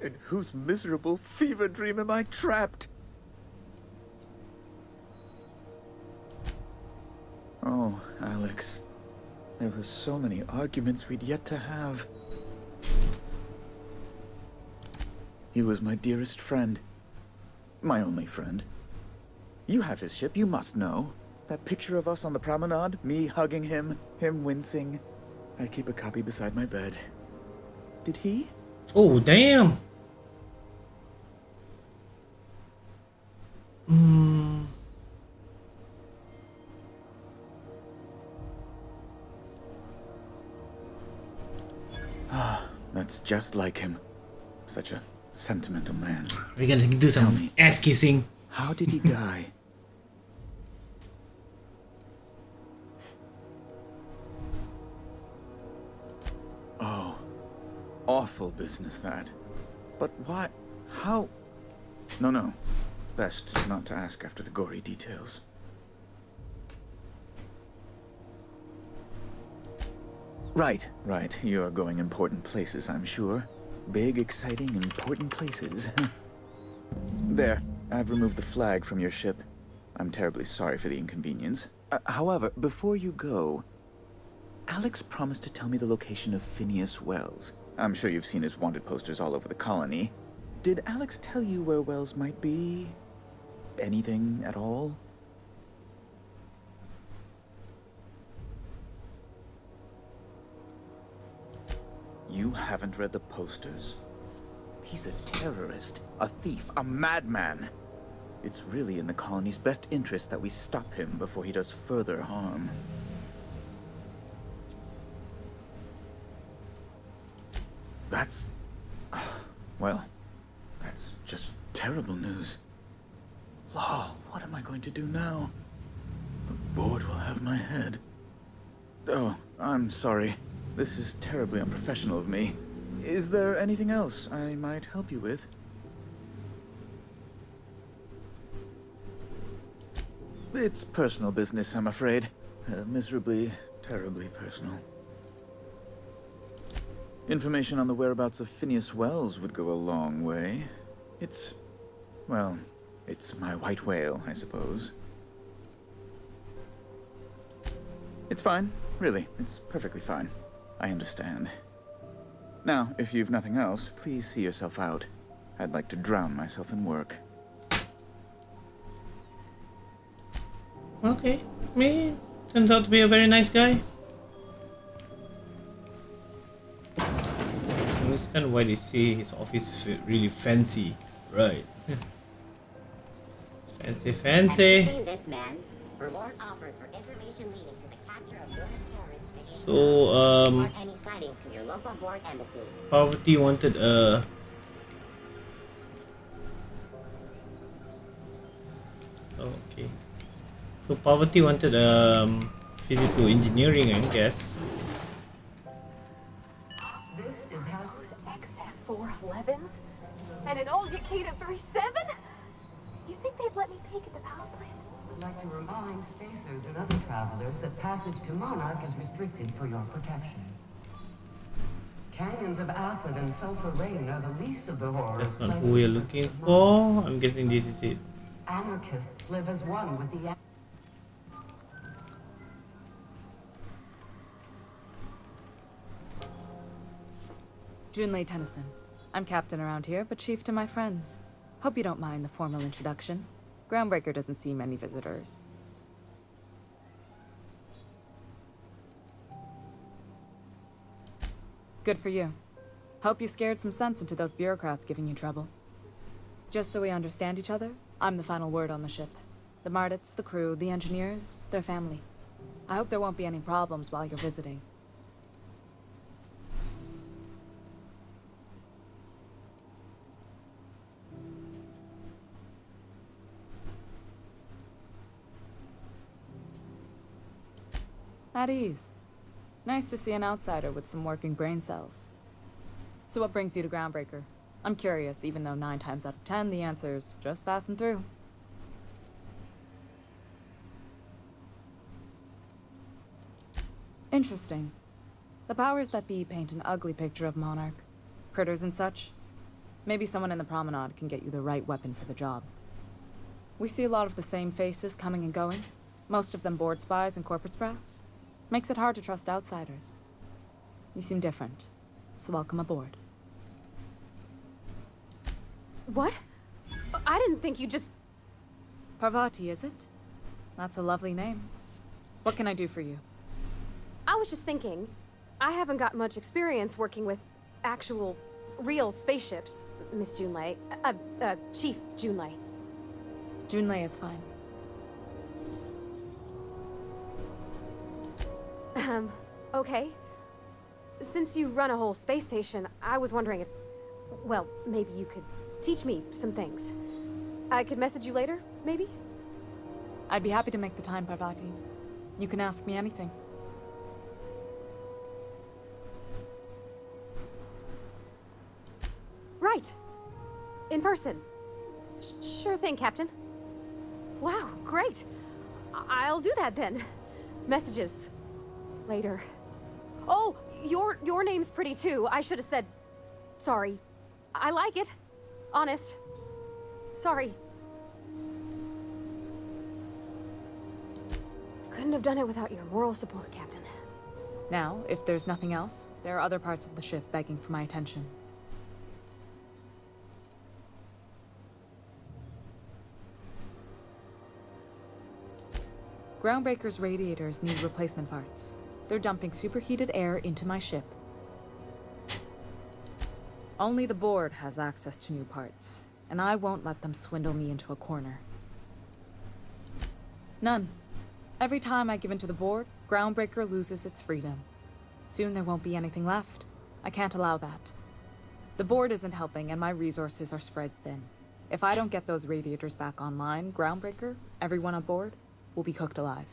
In whose miserable fever dream am I trapped? Oh, Alex. There were so many arguments we'd yet to have. He was my dearest friend. My only friend. You have his ship, you must know. That picture of us on the promenade, me hugging him, him wincing. I keep a copy beside my bed. Did he? oh damn. Ah, that's just like him. Such a sentimental man. We're gonna do some ass kissing. How did he die? Oh, awful business that. But why? How? No. Best not to ask after the gory details. Right. You're going important places, I'm sure. Big, exciting, important places. There, I've removed the flag from your ship. I'm terribly sorry for the inconvenience. However, before you go, Alex promised to tell me the location of Phineas Wells. I'm sure you've seen his wanted posters all over the colony. Did Alex tell you where Wells might be? Anything at all? You haven't read the posters? He's a terrorist, a thief, a madman. It's really in the colony's best interest that we stop him before he does further harm. That's... well, that's just terrible news. Law, what am I going to do now? The board will have my head. Oh, I'm sorry. This is terribly unprofessional of me. Is there anything else I might help you with? It's personal business, I'm afraid. Miserably, terribly personal. Information on the whereabouts of Phineas Wells would go a long way. Well, it's my white whale, I suppose. It's fine, really. It's perfectly fine. I understand. Now, if you've nothing else, please see yourself out. I'd like to drown myself in work. Okay, me turns out to be a very nice guy. I understand why they say his office is really fancy, right? Fancy, fancy. Have you seen this man? Reward offered for information leading to the capture of US terrorists. So, Report any sightings to your local board embassy. Poverty wanted a... Oh, okay. So Poverty wanted visit to engineering, I guess. This is houses XF411s and an old Yakita 37? You think they'd let me peek at the power plant? I'd like to remind spacers and other travelers that passage to Monarch is restricted for your protection. Canyons of acid and sulfur rain are the least of the horrors. That's not who we're looking for. I'm guessing this is it. Anarchists live as one with the... Junlei Tennyson. I'm captain around here, but chief to my friends. Hope you don't mind the formal introduction. Groundbreaker doesn't see many visitors. Good for you. Hope you scared some sense into those bureaucrats giving you trouble. Just so we understand each other, I'm the final word on the ship. The Mardits, the crew, the engineers, their family. I hope there won't be any problems while you're visiting. At ease. Nice to see an outsider with some working brain cells. So what brings you to Groundbreaker? I'm curious, even though 9 times out of 10 the answer's just passing through. Interesting. The powers that be paint an ugly picture of Monarch. Critters and such. Maybe someone in the promenade can get you the right weapon for the job. We see a lot of the same faces coming and going. Most of them board spies and corporate sprats. Makes it hard to trust outsiders. You seem different, so welcome aboard. What? I didn't think you just... Parvati, is it? That's a lovely name. What can I do for you? I was just thinking, I haven't got much experience working with actual, real spaceships, Miss Junlei. Chief Junlei. Junlei is fine. Okay. Since you run a whole space station, I was wondering if... Well, maybe you could teach me some things. I could message you later, maybe? I'd be happy to make the time, Parvati. You can ask me anything. Right. In person. Sure thing, Captain. Wow, great. I'll do that then. Messages. Later. Oh, your name's pretty too. I should have said... Sorry. I like it. Honest. Sorry. Couldn't have done it without your moral support, Captain. Now, if there's nothing else, there are other parts of the ship begging for my attention. Groundbreaker's radiators need replacement parts. They're dumping superheated air into my ship. Only the board has access to new parts, and I won't let them swindle me into a corner. None. Every time I give in to the board, Groundbreaker loses its freedom. Soon there won't be anything left. I can't allow that. The board isn't helping, and my resources are spread thin. If I don't get those radiators back online, Groundbreaker, everyone on board, will be cooked alive.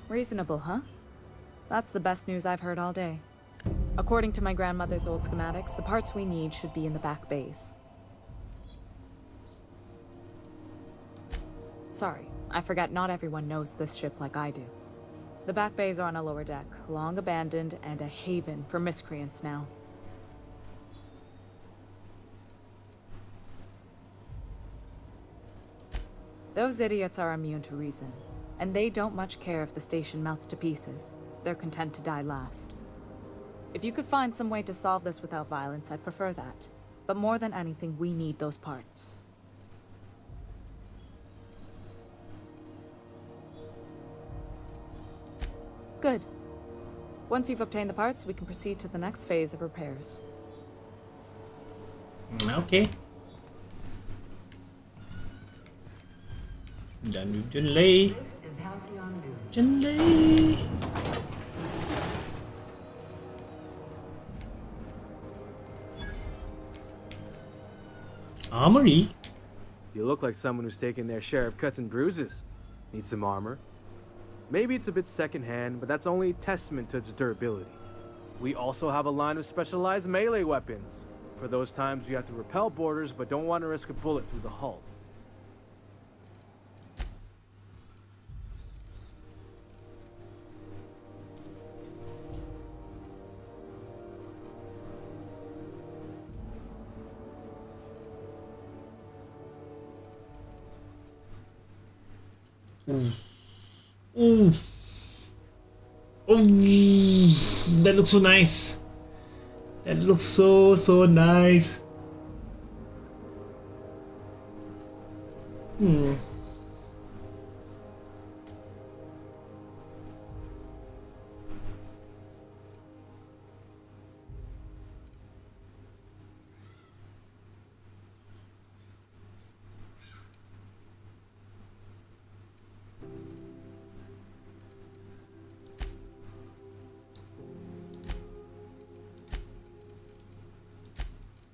Reasonable, huh? That's the best news I've heard all day. According to my grandmother's old schematics, the parts we need should be in the back bays. Sorry, I forget not everyone knows this ship like I do. The back bays are on a lower deck, long abandoned and a haven for miscreants now. Those idiots are immune to reason, and they don't much care if the station melts to pieces. They're content to die last. If you could find some way to solve this without violence, I'd prefer that. But more than anything, we need those parts. Good. Once you've obtained the parts, we can proceed to the next phase of repairs. Okay. Done with Junlei. Junlei. Armory? You look like someone who's taken their share of cuts and bruises. Need some armor? Maybe it's a bit secondhand, but that's only testament to its durability. We also have a line of specialized melee weapons, for those times you have to repel boarders but don't want to risk a bullet through the hull. Ooh. Oh, that looks so nice. That looks so nice.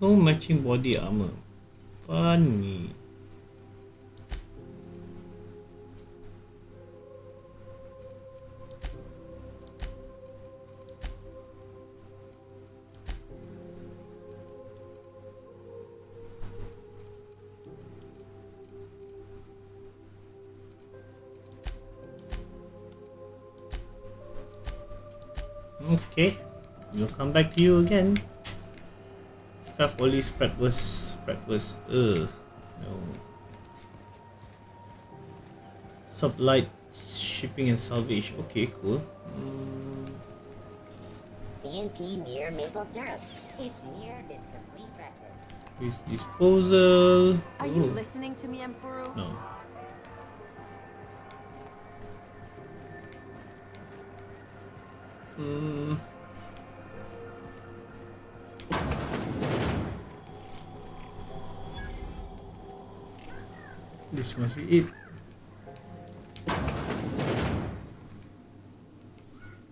No matching body armor. Funny. Okay, we'll come back to you again. Stuff only spread was. No. Sublight shipping and salvage. Okay, cool. CNP near maple syrup. It's near this complete breakfast. Waste disposal. Are you listening to me, Emperor? No. This must be it.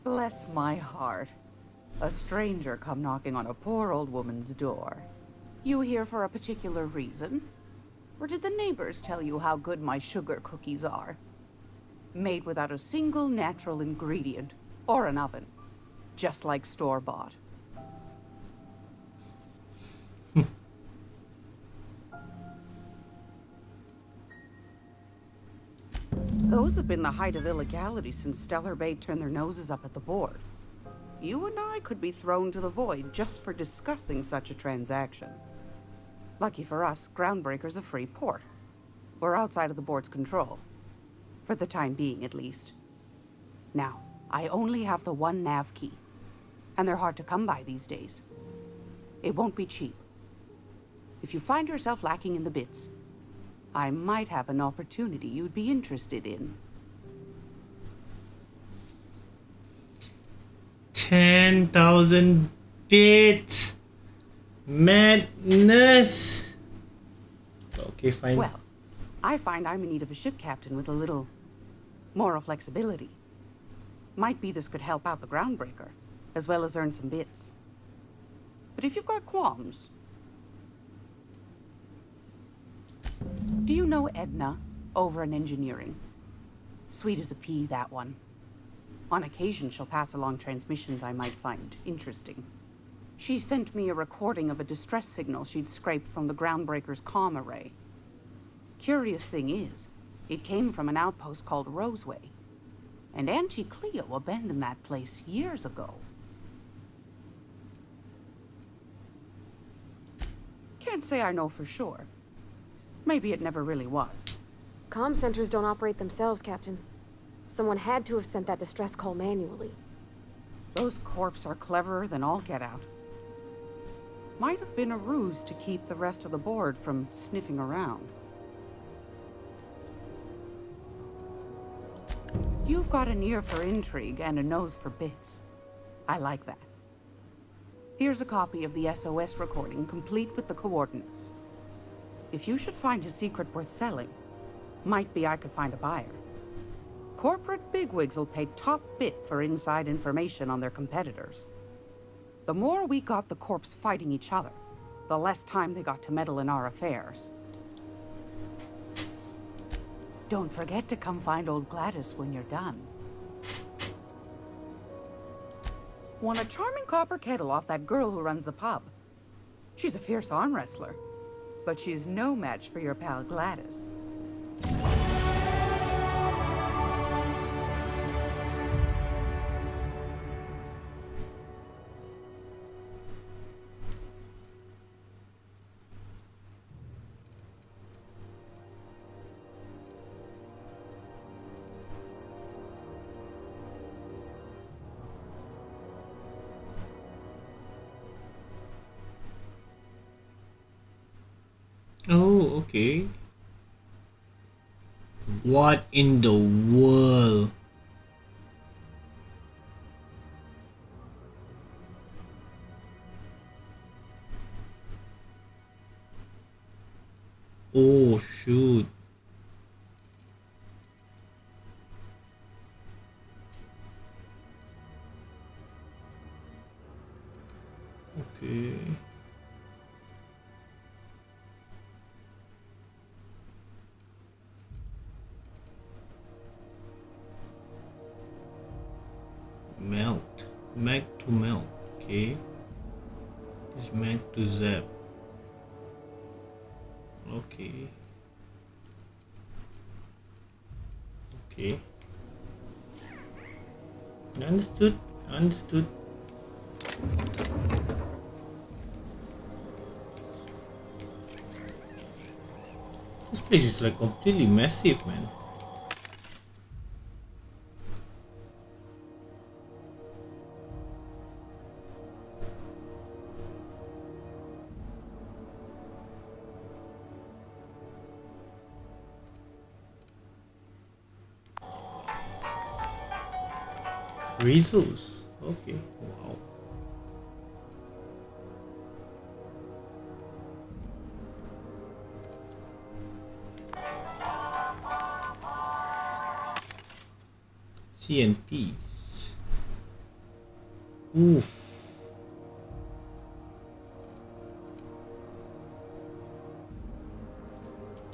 Bless my heart. A stranger come knocking on a poor old woman's door. You here for a particular reason? Or did the neighbors tell you how good my sugar cookies are? Made without a single natural ingredient or an oven. Just like store-bought. Those have been the height of illegality since Stellar Bay turned their noses up at the board. You and I could be thrown to the void just for discussing such a transaction. Lucky for us, Groundbreaker's a free port. We're outside of the board's control. For the time being, at least. Now, I only have the one nav key. And they're hard to come by these days. It won't be cheap. If you find yourself lacking in the bits, I might have an opportunity you'd be interested in. 10,000 bits. Madness. Okay, fine. Well, I find I'm in need of a ship captain with a little moral flexibility. Might be this could help out the Groundbreaker, as well as earn some bits. But if you've got qualms... Do you know Edna, over in engineering? Sweet as a pea, that one. On occasion, she'll pass along transmissions I might find interesting. She sent me a recording of a distress signal she'd scraped from the Groundbreaker's comm array. Curious thing is, it came from an outpost called Roseway. And Auntie Cleo abandoned that place years ago. Can't say I know for sure. Maybe it never really was. Comm centers don't operate themselves, Captain. Someone had to have sent that distress call manually. Those corps are cleverer than all get out. Might have been a ruse to keep the rest of the board from sniffing around. You've got an ear for intrigue and a nose for bits. I like that. Here's a copy of the SOS recording, complete with the coordinates. If you should find a secret worth selling, might be I could find a buyer. Corporate bigwigs will pay top bit for inside information on their competitors. The more we got the corps fighting each other, the less time they got to meddle in our affairs. Don't forget to come find old Gladys when you're done. Won a charming copper kettle off that girl who runs the pub. She's a fierce arm wrestler, but she's no match for your pal Gladys. Oh, okay. What in the world? Oh, shoot. Okay. Melt. Mag to melt. Okay. It's mag to zap. Okay. Okay. Understood. Understood. This place is like completely massive, man. Resource. Okay. Wow. CNPs. Oof.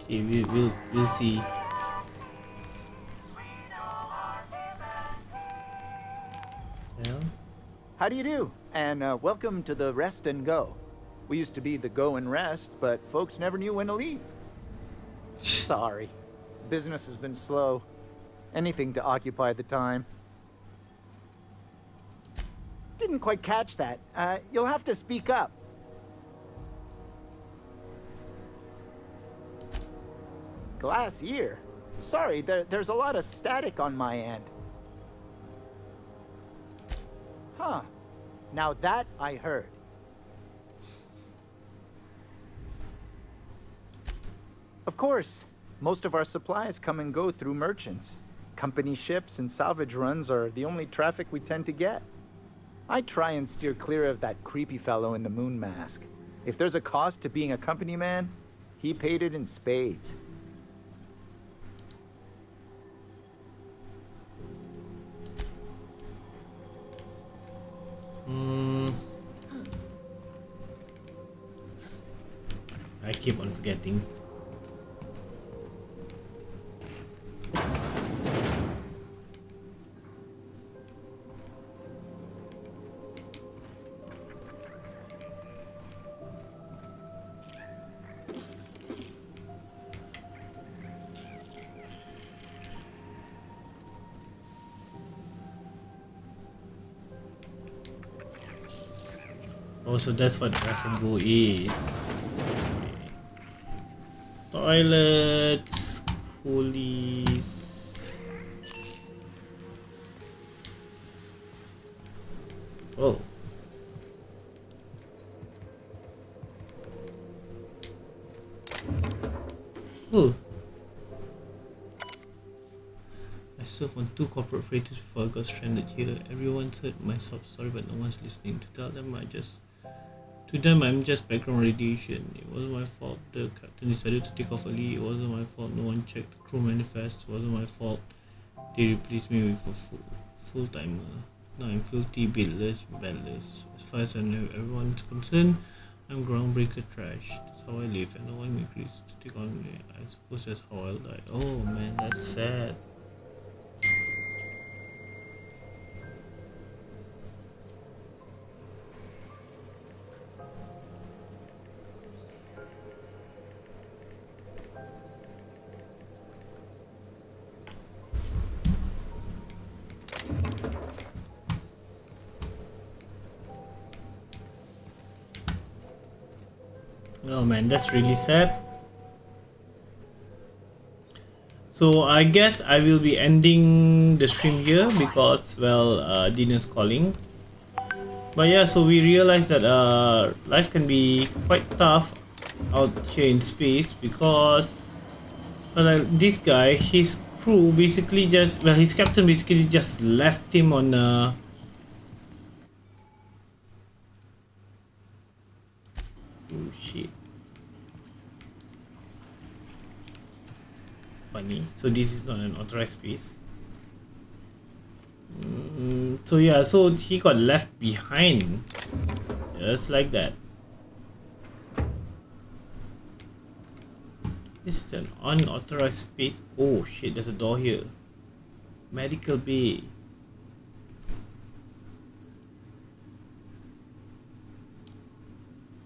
Okay, we'll see. How do you do? And welcome to the Rest and Go. We used to be the Go and Rest, but folks never knew when to leave. Sorry. Business has been slow. Anything to occupy the time. Didn't quite catch that. You'll have to speak up. Glass ear? Sorry, there's a lot of static on my end. Huh. Now that I heard. Of course, most of our supplies come and go through merchants. Company ships and salvage runs are the only traffic we tend to get. I try and steer clear of that creepy fellow in the moon mask. If there's a cost to being a company man, he paid it in spades. I keep on forgetting. Oh, so that's what Gas and Go is. Okay. Toilets, coolies. Oh. Oh. I served on 2 corporate freighters before I got stranded here. Everyone's heard my sob story, but no one's listening. To tell them I'm just background radiation. It wasn't my fault the captain decided to take off early. It wasn't my fault no one checked the crew manifest. It wasn't my fault they replaced me with a full-timer. Now I'm filthy, bitless, bedless. As far as I know, everyone's concerned, I'm groundbreaker trash. That's how I live, and no one agrees to take on me. I suppose that's how I'll die. Oh man, that's sad. Oh man, that's really sad. So I guess I will be ending the stream here because, well, dinner's calling. But yeah, so we realized that life can be quite tough out here in space because, well, like this guy, his crew basically just, well, his captain basically just left him on oh shit. Funny. So this is not an authorized space. So yeah, so he got left behind. Just like that. This is an unauthorized space. Oh shit, there's a door here. Medical bay.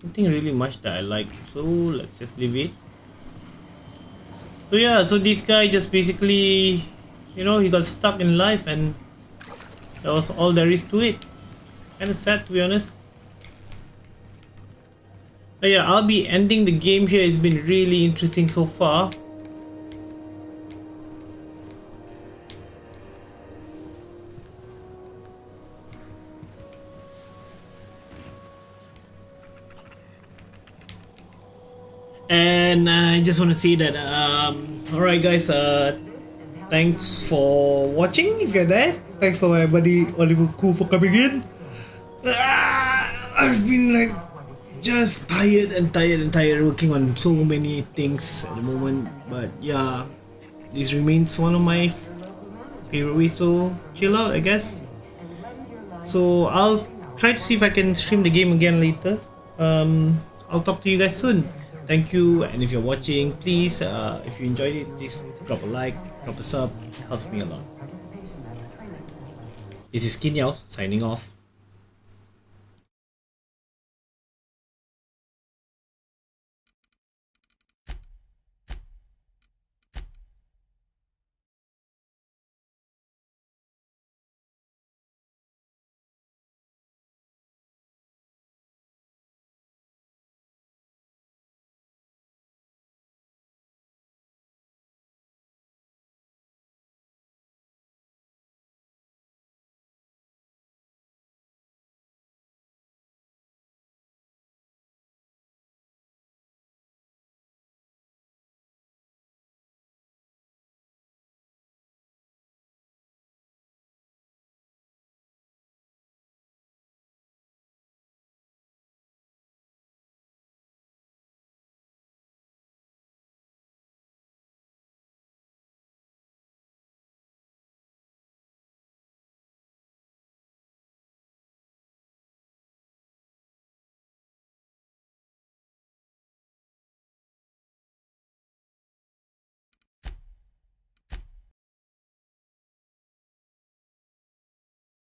Nothing really much that I like. So let's just leave it. So yeah, so this guy just basically, you know, he got stuck in life and that was all there is to it. Kinda sad, to be honest. But yeah, I'll be ending the game here. It's been really interesting so far. And I just want to say that alright guys, thanks for watching if you're there. Thanks for my buddy Oliver Koo for coming in. I've been like just tired working on so many things at the moment, but yeah, this remains one of my favorite ways to chill out, I guess. So I'll try to see if I can stream the game again later. I'll talk to you guys soon. Thank you, and if you're watching, please, if you enjoyed it, please drop a like, drop a sub, it helps me a lot. This is Kinyao signing off.